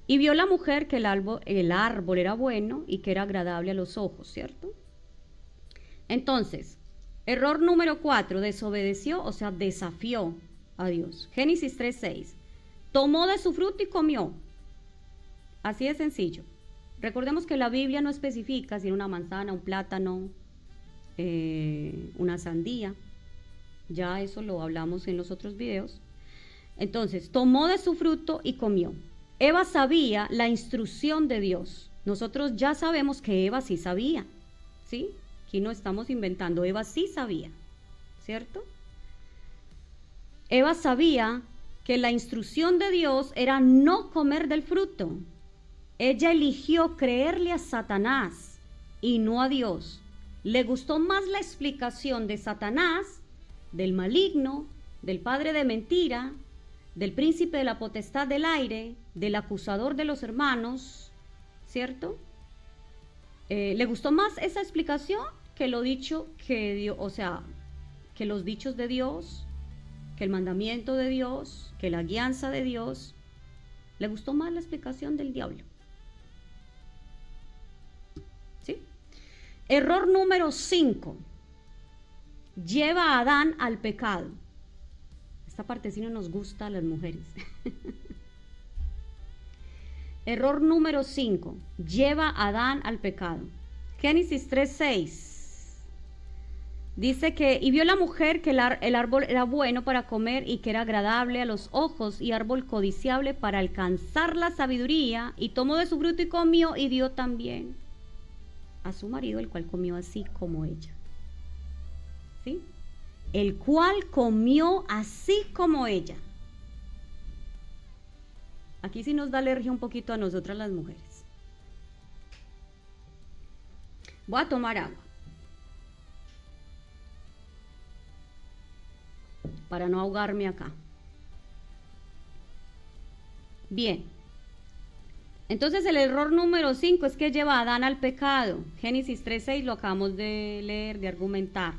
Y vio la mujer que el árbol era bueno y que era agradable a los ojos, ¿cierto? Entonces, error número 4, desobedeció, o sea, desafió a Dios. Génesis 3:6. Tomó de su fruto y comió. Así de sencillo. Recordemos que la Biblia no especifica si era una manzana, un plátano, una sandía. Ya eso lo hablamos en los otros videos. Entonces, tomó de su fruto y comió. Eva sabía la instrucción de Dios. Nosotros ya sabemos que Eva sí sabía, ¿sí? Aquí no estamos inventando, Eva sí sabía, ¿cierto? Eva sabía que la instrucción de Dios era no comer del fruto. Ella eligió creerle a Satanás y no a Dios. Le gustó más la explicación de Satanás, del maligno, del padre de mentira, del príncipe de la potestad del aire, del acusador de los hermanos, ¿cierto? Le gustó más esa explicación que lo dicho que Dios, o sea, que los dichos de Dios, que el mandamiento de Dios, que la guianza de Dios. Le gustó más la explicación del diablo. ¿Sí? Error número 5. Lleva a Adán al pecado. Esta parte sí no nos gusta a las mujeres. Error número 5. Lleva a Adán al pecado. Génesis 3:6. Dice que, y vio la mujer que el árbol era bueno para comer y que era agradable a los ojos y árbol codiciable para alcanzar la sabiduría, y tomó de su fruto y comió y dio también a su marido, el cual comió así como ella. ¿Sí? El cual comió así como ella. Aquí sí nos da alergia un poquito a nosotras las mujeres. Voy a tomar agua para no ahogarme acá. Bien. Entonces el error número 5 es que lleva a Adán al pecado. Génesis 3:6 lo acabamos de leer, de argumentar.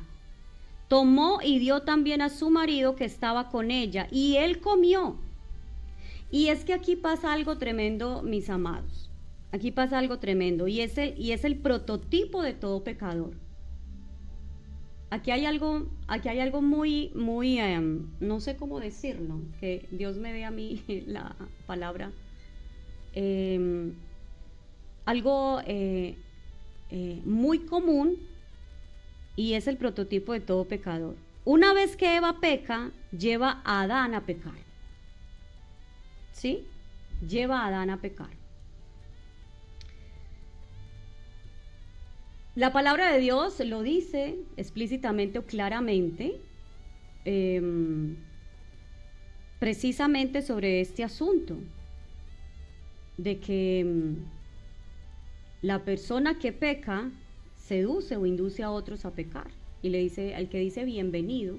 Tomó y dio también a su marido que estaba con ella, y él comió. Y es que aquí pasa algo tremendo, mis amados. Aquí pasa algo tremendo, y es el prototipo de todo pecador. Aquí hay algo muy, muy, no sé cómo decirlo, que Dios me dé a mí la palabra. Algo muy común, y es el prototipo de todo pecador. Una vez que Eva peca, lleva a Adán a pecar. ¿Sí? Lleva a Adán a pecar. La palabra de Dios lo dice explícitamente o claramente, precisamente sobre este asunto, de que la persona que peca seduce o induce a otros a pecar, y le dice al que dice bienvenido,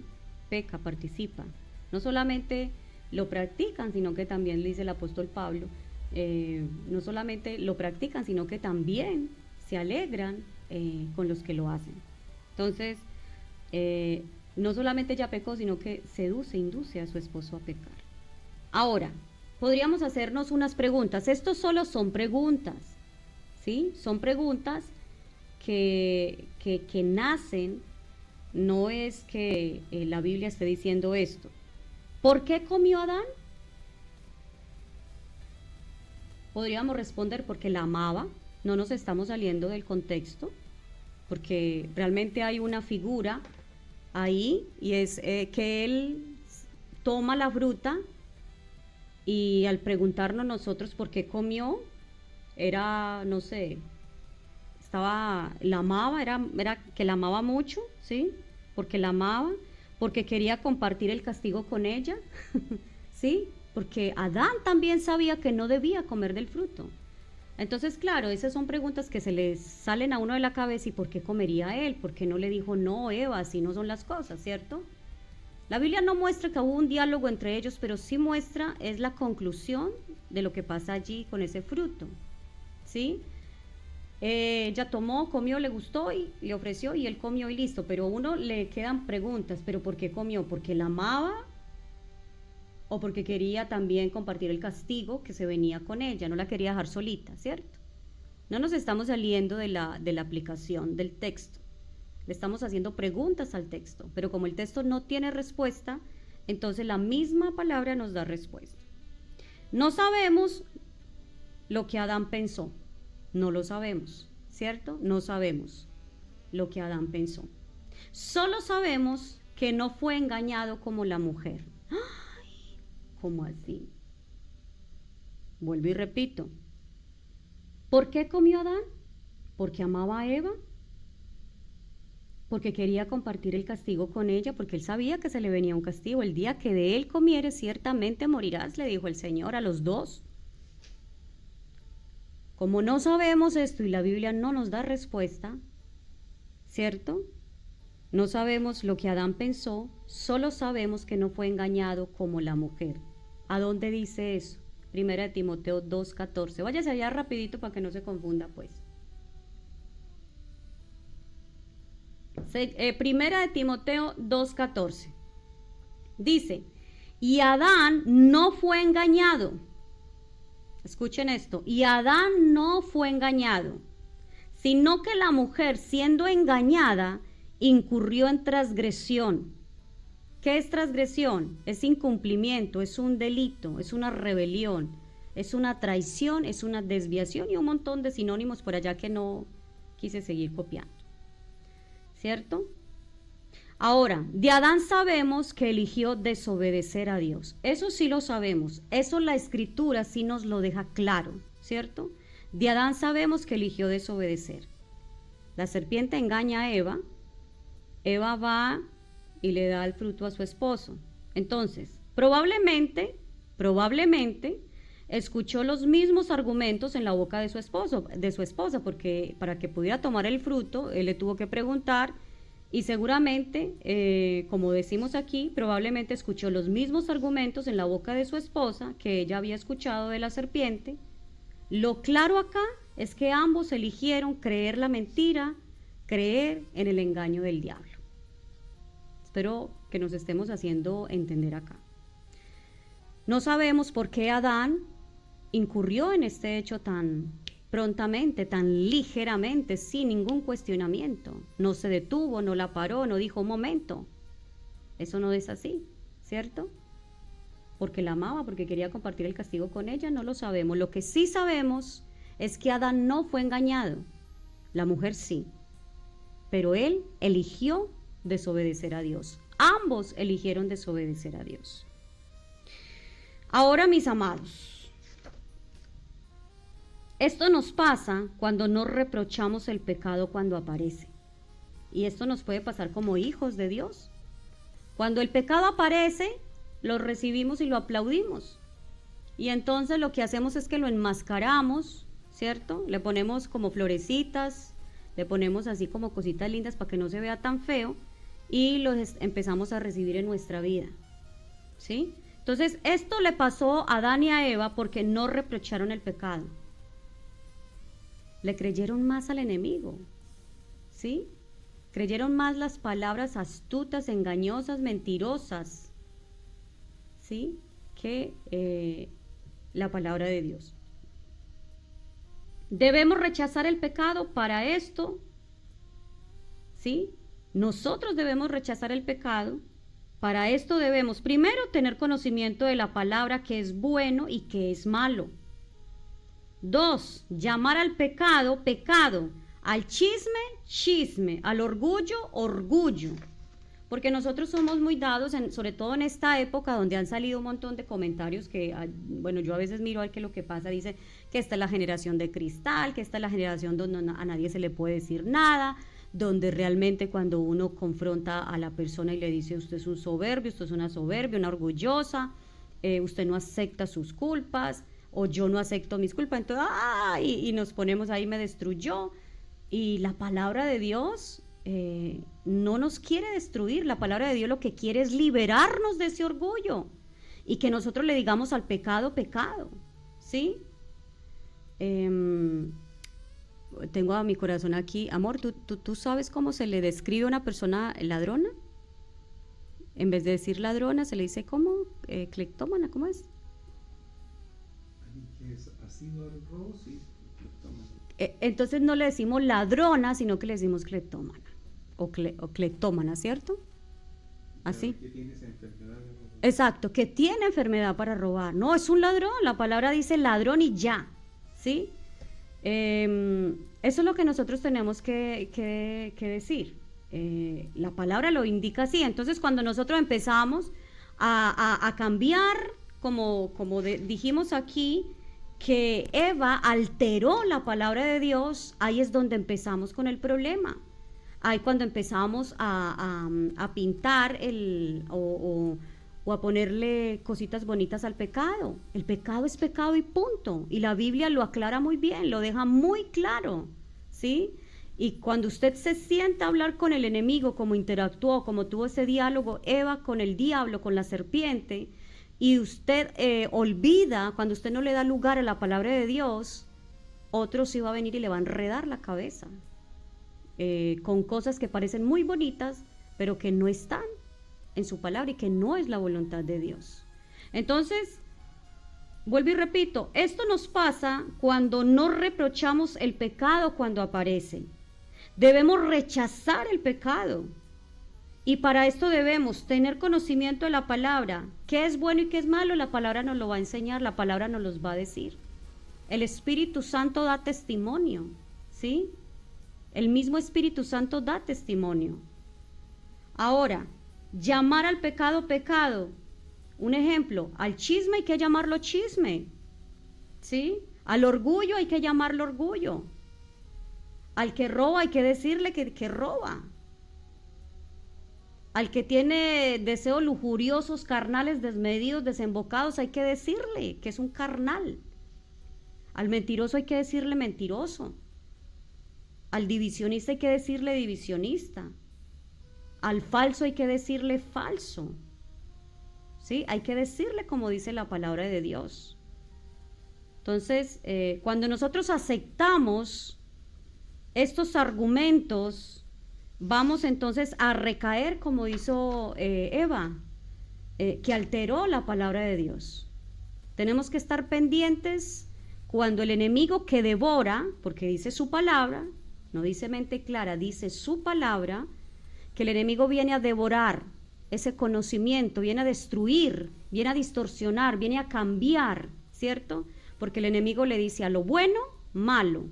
peca, participa. No solamente lo practican, sino que también, le dice el apóstol Pablo, no solamente lo practican, sino que también se alegran con los que lo hacen. Entonces, no solamente ella pecó, sino que seduce, induce a su esposo a pecar. Ahora, podríamos hacernos unas preguntas. Estos solo son preguntas, ¿sí? Son preguntas que nacen, no es que la Biblia esté diciendo esto. ¿Por qué comió Adán? Podríamos responder porque la amaba. No nos estamos saliendo del contexto, porque realmente hay una figura ahí, y es que él toma la fruta, y al preguntarnos nosotros por qué comió, era, no sé, la amaba, era que la amaba mucho, ¿sí? Porque la amaba, porque quería compartir el castigo con ella, ¿sí? Porque Adán también sabía que no debía comer del fruto. Entonces, claro, esas son preguntas que se les salen a uno de la cabeza. ¿Y por qué comería él? ¿Por qué no le dijo, no, Eva, así no son las cosas, cierto? La Biblia no muestra que hubo un diálogo entre ellos, pero sí muestra, es la conclusión de lo que pasa allí con ese fruto, ¿sí? Ella tomó, comió, le gustó y le ofreció, y él comió y listo. Pero a uno le quedan preguntas, ¿pero por qué comió? ¿Porque la amaba? ¿O porque quería también compartir el castigo que se venía con ella? No la quería dejar solita, ¿cierto? No nos estamos saliendo de la aplicación del texto. Le estamos haciendo preguntas al texto, pero como el texto no tiene respuesta, entonces la misma palabra nos da respuesta. No sabemos lo que Adán pensó. No lo sabemos, ¿cierto? No sabemos lo que Adán pensó. Solo sabemos que no fue engañado como la mujer. ¡Ay! ¿Cómo así? Vuelvo y repito. ¿Por qué comió Adán? ¿Porque amaba a Eva? ¿Porque quería compartir el castigo con ella? Porque él sabía que se le venía un castigo. El día que de él comieres, ciertamente morirás, le dijo el Señor a los dos. Como no sabemos esto y la Biblia no nos da respuesta, ¿cierto? No sabemos lo que Adán pensó, solo sabemos que no fue engañado como la mujer. ¿A dónde dice eso? Primera de Timoteo 2:14. Váyase allá rapidito para que no se confunda, pues. Primera de Timoteo 2:14. Dice, y Adán no fue engañado. Escuchen esto, y Adán no fue engañado, sino que la mujer, siendo engañada, incurrió en transgresión. ¿Qué es transgresión? Es incumplimiento, es un delito, es una rebelión, es una traición, es una desviación y un montón de sinónimos por allá que quise seguir copiando, ¿cierto? Ahora, de Adán sabemos que eligió desobedecer a Dios. Eso sí lo sabemos. Eso la Escritura sí nos lo deja claro, ¿cierto? De Adán sabemos que eligió desobedecer. La serpiente engaña a Eva. Eva va y le da el fruto a su esposo. Entonces, probablemente, escuchó los mismos argumentos en la boca de su esposa, porque para que pudiera tomar el fruto, él le tuvo que preguntar. Y seguramente, como decimos aquí, probablemente escuchó los mismos argumentos en la boca de su esposa que ella había escuchado de la serpiente. Lo claro acá es que ambos eligieron creer la mentira, creer en el engaño del diablo. Espero que nos estemos haciendo entender acá. No sabemos por qué Adán incurrió en este hecho tan prontamente, tan ligeramente, sin ningún cuestionamiento. No se detuvo, no la paró, no dijo un momento. Eso no es así, ¿cierto? Porque la amaba, porque quería compartir el castigo con ella, no lo sabemos. Lo que sí sabemos es que Adán no fue engañado, la mujer sí, pero él eligió desobedecer a Dios. Ambos eligieron desobedecer a Dios. Ahora, mis amados, esto nos pasa cuando no reprochamos el pecado cuando aparece. Y esto nos puede pasar como hijos de Dios. Cuando el pecado aparece, lo recibimos y lo aplaudimos. Y entonces lo que hacemos es que lo enmascaramos, ¿cierto? Le ponemos como florecitas, le ponemos así como cositas lindas para que no se vea tan feo y lo empezamos a recibir en nuestra vida, ¿sí? Entonces, esto le pasó a Adán y a Eva porque no reprocharon el pecado. Le creyeron más al enemigo, ¿sí? Creyeron más las palabras astutas, engañosas, mentirosas, ¿sí? Que la palabra de Dios. Debemos rechazar el pecado para esto, ¿sí? Nosotros debemos rechazar el pecado. Para esto debemos primero tener conocimiento de la palabra, que es bueno y que es malo. 2, llamar al pecado, pecado, al chisme, chisme, al orgullo, orgullo. Porque nosotros somos muy dados, sobre todo en esta época donde han salido un montón de comentarios que, bueno, yo a veces miro a ver qué es lo que pasa, dice que esta es la generación de cristal, que esta es la generación donde a nadie se le puede decir nada, donde realmente cuando uno confronta a la persona y le dice usted es un soberbio, usted es una soberbia, una orgullosa, usted no acepta sus culpas, o yo no acepto mis culpas, entonces, y nos ponemos ahí, me destruyó. Y la palabra de Dios no nos quiere destruir, la palabra de Dios lo que quiere es liberarnos de ese orgullo y que nosotros le digamos al pecado, pecado, ¿sí? Tengo a mi corazón aquí, amor, ¿tú sabes cómo se le describe a una persona ladrona? En vez de decir ladrona, se le dice ¿cómo? Cleptómana, ¿cómo es? Entonces no le decimos ladrona, sino que le decimos cleptómana o cleptómana, ¿cierto? Así. Que tiene esa enfermedad de robar. Exacto, que tiene enfermedad para robar. No, es un ladrón, la palabra dice ladrón y ya, ¿sí? Eso es lo que nosotros tenemos que decir. La palabra lo indica así. Entonces cuando nosotros empezamos a cambiar, como dijimos aquí, que Eva alteró la palabra de Dios, ahí es donde empezamos con el problema. Ahí cuando empezamos a pintar o a ponerle cositas bonitas al pecado. El pecado es pecado y punto. Y la Biblia lo aclara muy bien, lo deja muy claro, ¿sí? Y cuando usted se sienta a hablar con el enemigo, como interactuó, como tuvo ese diálogo Eva con el diablo, con la serpiente, y usted olvida, cuando usted no le da lugar a la palabra de Dios, otro sí va a venir y le va a enredar la cabeza con cosas que parecen muy bonitas, pero que no están en su palabra y que no es la voluntad de Dios. Entonces, vuelvo y repito, esto nos pasa cuando no reprochamos el pecado cuando aparece. Debemos rechazar el pecado. Y para esto debemos tener conocimiento de la palabra. ¿Qué es bueno y qué es malo? La palabra nos lo va a enseñar, la palabra nos los va a decir. El Espíritu Santo da testimonio, ¿sí? El mismo Espíritu Santo da testimonio. Ahora, llamar al pecado pecado. Un ejemplo, al chisme hay que llamarlo chisme, ¿sí? Al orgullo hay que llamarlo orgullo. Al que roba hay que decirle que roba. Al que tiene deseos lujuriosos, carnales, desmedidos, desembocados, hay que decirle que es un carnal. Al mentiroso hay que decirle mentiroso. Al divisionista hay que decirle divisionista. Al falso hay que decirle falso. ¿Sí? Hay que decirle como dice la palabra de Dios. Entonces, cuando nosotros aceptamos estos argumentos, vamos entonces a recaer, como hizo Eva, que alteró la palabra de Dios. Tenemos que estar pendientes cuando el enemigo que devora, porque dice su palabra, no dice mente clara, dice su palabra, que el enemigo viene a devorar ese conocimiento, viene a destruir, viene a distorsionar, viene a cambiar, ¿cierto? Porque el enemigo le dice a lo bueno, malo,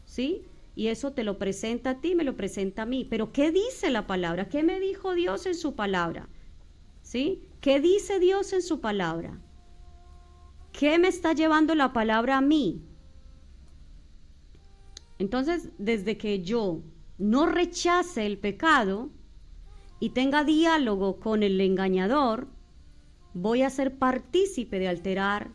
¿sí? Y eso te lo presenta a ti, me lo presenta a mí. Pero ¿qué dice la palabra? ¿Qué me dijo Dios en su palabra? ¿Sí? ¿Qué dice Dios en su palabra? ¿Qué me está llevando la palabra a mí? Entonces, desde que yo no rechace el pecado y tenga diálogo con el engañador, voy a ser partícipe de alterar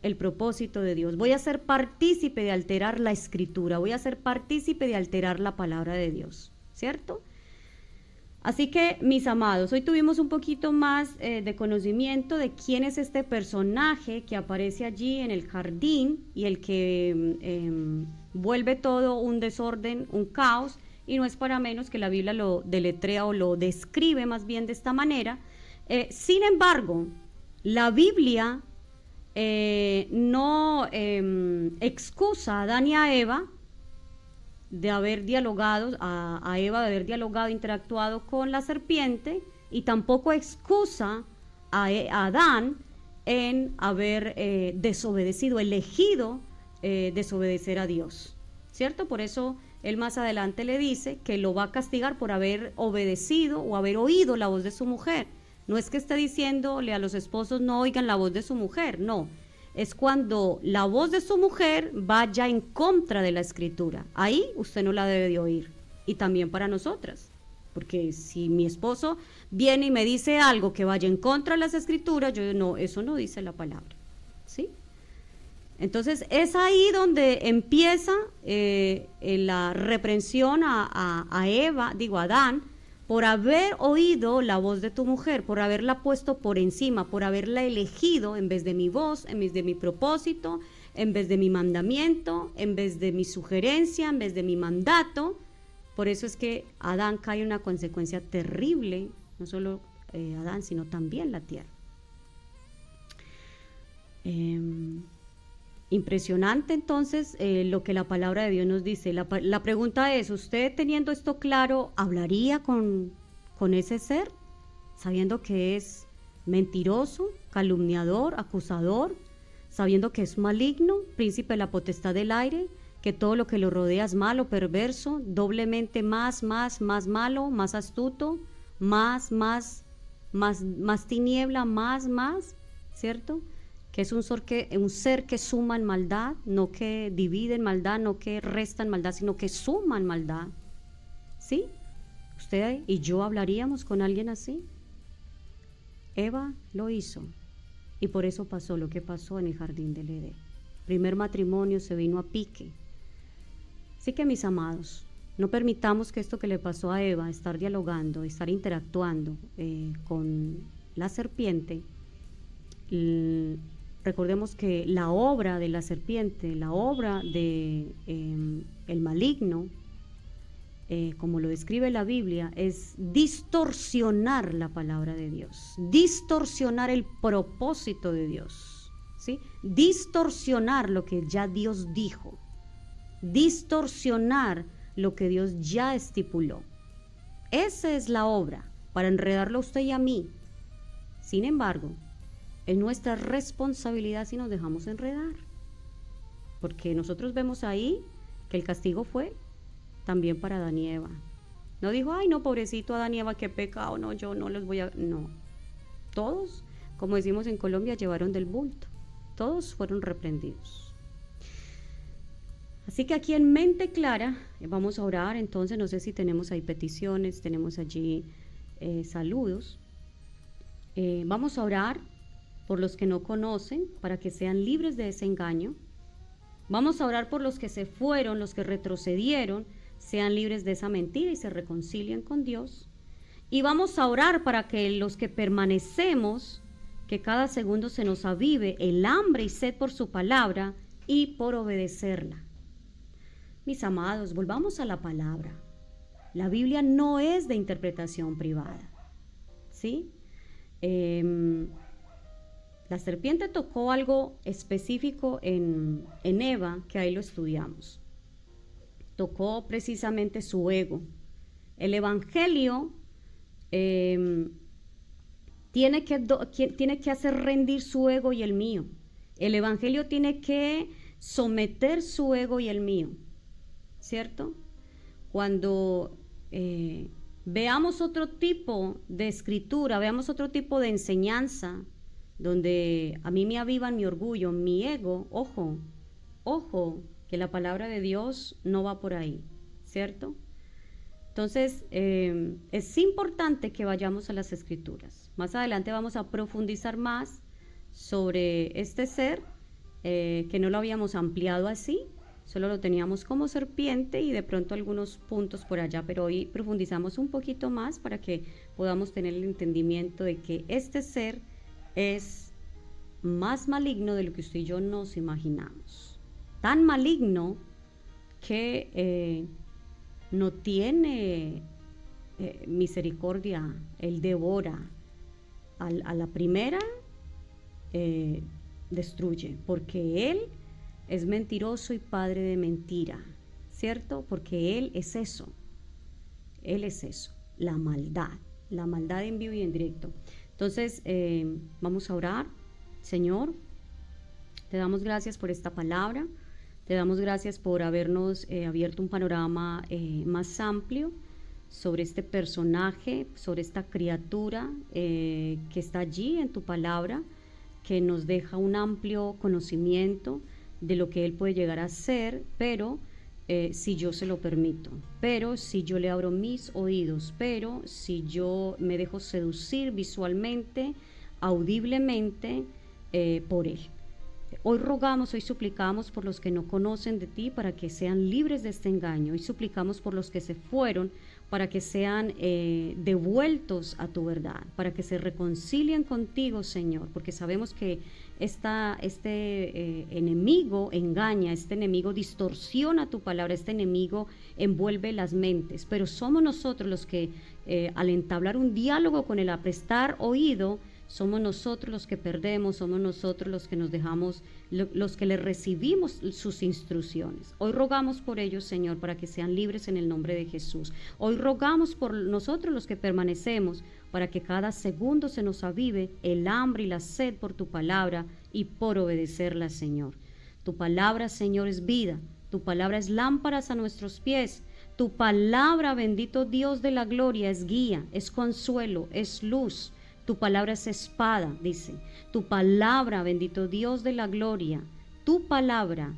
el propósito de Dios. Voy a ser partícipe de alterar la escritura. Voy a ser partícipe de alterar la palabra de Dios, ¿cierto? Así que, mis amados, hoy tuvimos un poquito más de conocimiento de quién es este personaje que aparece allí en el jardín y el que vuelve todo un desorden, un caos, y no es para menos que la Biblia lo deletrea o lo describe más bien de esta manera. Sin embargo, la Biblia no excusa a Adán y a Eva de haber dialogado, a Eva de haber dialogado, interactuado con la serpiente, y tampoco excusa a Adán en haber desobedecido, elegido desobedecer a Dios, ¿cierto? Por eso él más adelante le dice que lo va a castigar por haber obedecido o haber oído la voz de su mujer. No es que esté diciéndole a los esposos no oigan la voz de su mujer, no. Es cuando la voz de su mujer vaya en contra de la escritura. Ahí usted no la debe de oír. Y también para nosotras. Porque si mi esposo viene y me dice algo que vaya en contra de las escrituras, yo no, eso no dice la palabra. ¿Sí? Entonces es ahí donde empieza la reprensión a Eva, digo a Adán, por haber oído la voz de tu mujer, por haberla puesto por encima, por haberla elegido en vez de mi voz, en vez de mi propósito, en vez de mi mandamiento, en vez de mi sugerencia, en vez de mi mandato. Por eso es que Adán cae en una consecuencia terrible, no solo Adán, sino también la tierra. Impresionante entonces lo que la palabra de Dios nos dice. La pregunta es, ¿usted teniendo esto claro, hablaría con ese ser? Sabiendo que es mentiroso, calumniador, acusador, sabiendo que es maligno, príncipe de la potestad del aire, que todo lo que lo rodea es malo, perverso, doblemente más malo, más astuto, más tiniebla, más, ¿cierto? Que es un ser que suma en maldad, no que divide en maldad, no que resta en maldad, sino que suma en maldad. ¿Sí? ¿Usted y yo hablaríamos con alguien así? Eva lo hizo, y por eso pasó lo que pasó en el jardín del Edén. Primer matrimonio se vino a pique. Así que, mis amados, no permitamos que esto que le pasó a Eva, estar dialogando, estar interactuando con la serpiente, recordemos que la obra de la serpiente, la obra de el maligno, como lo describe la Biblia, es distorsionar la palabra de Dios, distorsionar el propósito de Dios, ¿sí? Distorsionar lo que ya Dios dijo, distorsionar lo que Dios ya estipuló. Esa es la obra, para enredarlo a usted y a mí. Sin embargo, es nuestra responsabilidad si nos dejamos enredar, porque nosotros vemos ahí que el castigo fue también para Adán y Eva. No dijo, ay, no, pobrecito Adán y Eva, qué pecado, no, yo no los voy a... No, todos, como decimos en Colombia, llevaron del bulto. Todos fueron reprendidos. Así que aquí en mente clara vamos a orar. Entonces no sé si tenemos ahí peticiones, tenemos allí saludos. Vamos a orar por los que no conocen para que sean libres de ese engaño. Vamos a orar por los que se fueron, los que retrocedieron, sean libres de esa mentira y se reconcilien con Dios. Y vamos a orar para que los que permanecemos, que cada segundo se nos avive el hambre y sed por su palabra y por obedecerla. Mis amados, volvamos a la palabra. La Biblia no es de interpretación privada, ¿sí? La serpiente tocó algo específico en Eva, que ahí lo estudiamos. Tocó precisamente su ego. El evangelio tiene que hacer rendir su ego y el mío. El evangelio tiene que someter su ego y el mío, ¿cierto? Cuando veamos otro tipo de escritura, veamos otro tipo de enseñanza, donde a mí me avivan mi orgullo, mi ego, ojo, que la palabra de Dios no va por ahí, ¿cierto? Entonces, es importante que vayamos a las escrituras. Más adelante vamos a profundizar más sobre este ser, que no lo habíamos ampliado así, solo lo teníamos como serpiente y de pronto algunos puntos por allá, pero hoy profundizamos un poquito más para que podamos tener el entendimiento de que este ser es más maligno de lo que usted y yo nos imaginamos. Tan maligno que no tiene misericordia. Él devora. A la primera destruye, porque él es mentiroso y padre de mentira, ¿cierto? Porque él es eso, la maldad en vivo y en directo. Entonces, vamos a orar. Señor, te damos gracias por esta palabra, te damos gracias por habernos abierto un panorama más amplio sobre este personaje, sobre esta criatura que está allí en tu palabra, que nos deja un amplio conocimiento de lo que él puede llegar a ser, pero si yo se lo permito, pero si yo le abro mis oídos, pero si yo me dejo seducir visualmente, audiblemente por él. Hoy rogamos, hoy suplicamos por los que no conocen de ti para que sean libres de este engaño. Hoy suplicamos por los que se fueron para que sean devueltos a tu verdad, para que se reconcilien contigo, Señor, porque sabemos que este enemigo engaña, este enemigo distorsiona tu palabra, este enemigo envuelve las mentes, pero somos nosotros los que al entablar un diálogo con él, a prestar oído, somos nosotros los que perdemos, somos nosotros los que nos dejamos, los que le recibimos sus instrucciones. Hoy rogamos por ellos, Señor, para que sean libres en el nombre de Jesús. Hoy rogamos por nosotros los que permanecemos, para que cada segundo se nos avive el hambre y la sed por tu palabra y por obedecerla, Señor. Tu palabra, Señor, es vida. Tu palabra es lámparas a nuestros pies. Tu palabra, bendito Dios de la gloria, es guía, es consuelo, es luz. Tu palabra es espada, dice. Tu palabra, bendito Dios de la gloria, tu palabra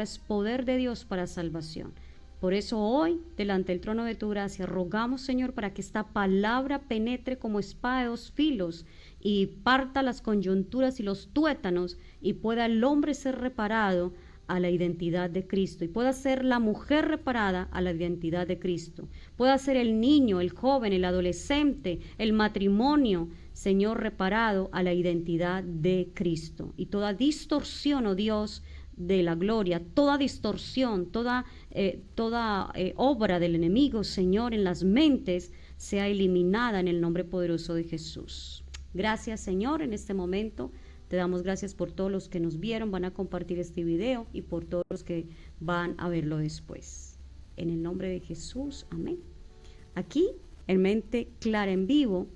es poder de Dios para salvación. Por eso hoy, delante del trono de tu gracia, rogamos, Señor, para que esta palabra penetre como espada de dos filos y parta las coyunturas y los tuétanos y pueda el hombre ser reparado a la identidad de Cristo y pueda ser la mujer reparada a la identidad de Cristo. Pueda ser el niño, el joven, el adolescente, el matrimonio, Señor, reparado a la identidad de Cristo. Y toda distorsión, oh Dios de la gloria, toda distorsión, toda obra del enemigo, Señor, en las mentes, sea eliminada en el nombre poderoso de Jesús. Gracias, Señor, en este momento. Te damos gracias por todos los que nos vieron, van a compartir este video y por todos los que van a verlo después. En el nombre de Jesús, amén. Aquí, en Mente Clara en Vivo,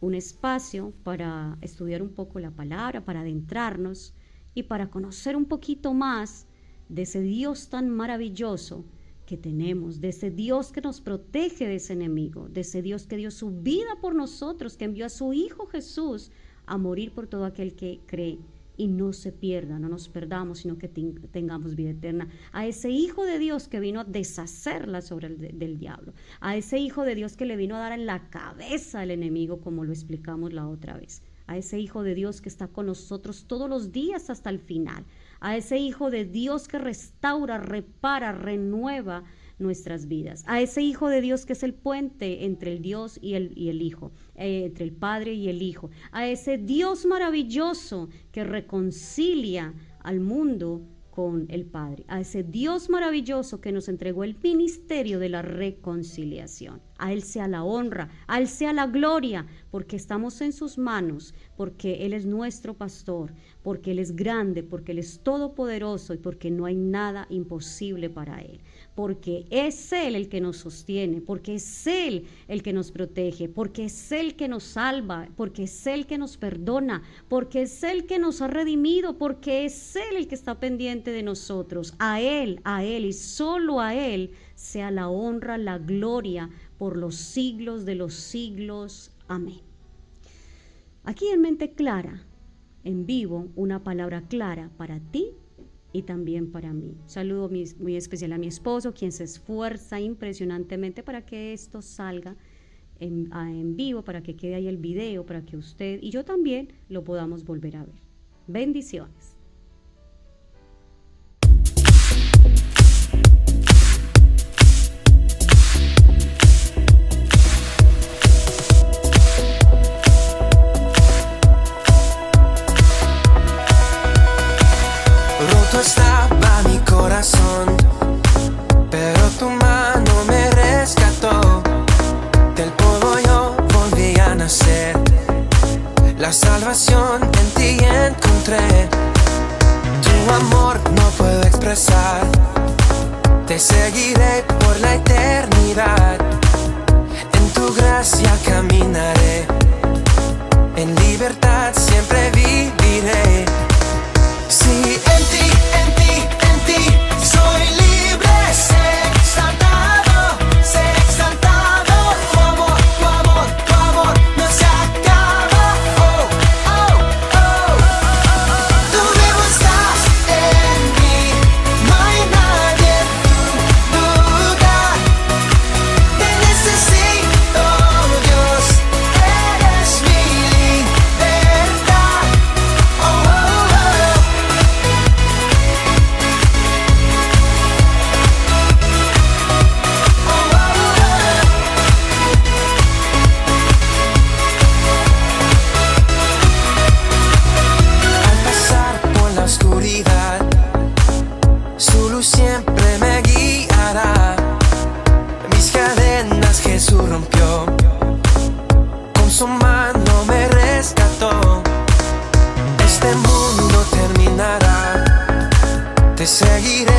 un espacio para estudiar un poco la palabra, para adentrarnos y para conocer un poquito más de ese Dios tan maravilloso que tenemos, de ese Dios que nos protege de ese enemigo, de ese Dios que dio su vida por nosotros, que envió a su Hijo Jesús a morir por todo aquel que cree y no se pierda, no nos perdamos, sino que tengamos vida eterna. A ese Hijo de Dios que vino a deshacer las obras del diablo, a ese Hijo de Dios que le vino a dar en la cabeza al enemigo, como lo explicamos la otra vez, a ese Hijo de Dios que está con nosotros todos los días hasta el final, a ese Hijo de Dios que restaura, repara, renueva nuestras vidas, a ese Hijo de Dios que es el puente entre el Dios y el Hijo, entre el Padre y el Hijo, a ese Dios maravilloso que reconcilia al mundo con el Padre, a ese Dios maravilloso que nos entregó el ministerio de la reconciliación. A Él sea la honra, a Él sea la gloria, porque estamos en sus manos, porque Él es nuestro pastor, porque Él es grande, porque Él es todopoderoso y porque no hay nada imposible para Él, porque es Él el que nos sostiene, porque es Él el que nos protege, porque es Él que nos salva, porque es Él que nos perdona, porque es Él que nos ha redimido, porque es Él el que está pendiente de nosotros. A Él y solo a Él sea la honra, la gloria por los siglos de los siglos. Amén. Aquí en Mente Clara, en vivo, una palabra clara para ti y también para mí. Un saludo muy especial a mi esposo, quien se esfuerza impresionantemente para que esto salga en vivo, para que quede ahí el video, para que usted y yo también lo podamos volver a ver. Bendiciones. Estaba mi corazón, pero tu mano me rescató. Del polvo yo volví a nacer. La salvación en ti encontré. Tu amor no puedo expresar. Te seguiré por la eternidad. En tu gracia caminaré. En libertad siempre viviré. Si en ti soy libre, sé exaltado, tu amor no se acaba. Oh, oh, oh. Tú vivo estás en mí, no hay nadie en tu lugar. Te necesito, Dios, eres mi libertad. Oh, oh, oh. Oscuridad, su luz siempre me guiará. Mis cadenas Jesús rompió, con su mano me rescató. Este mundo terminará, te seguiré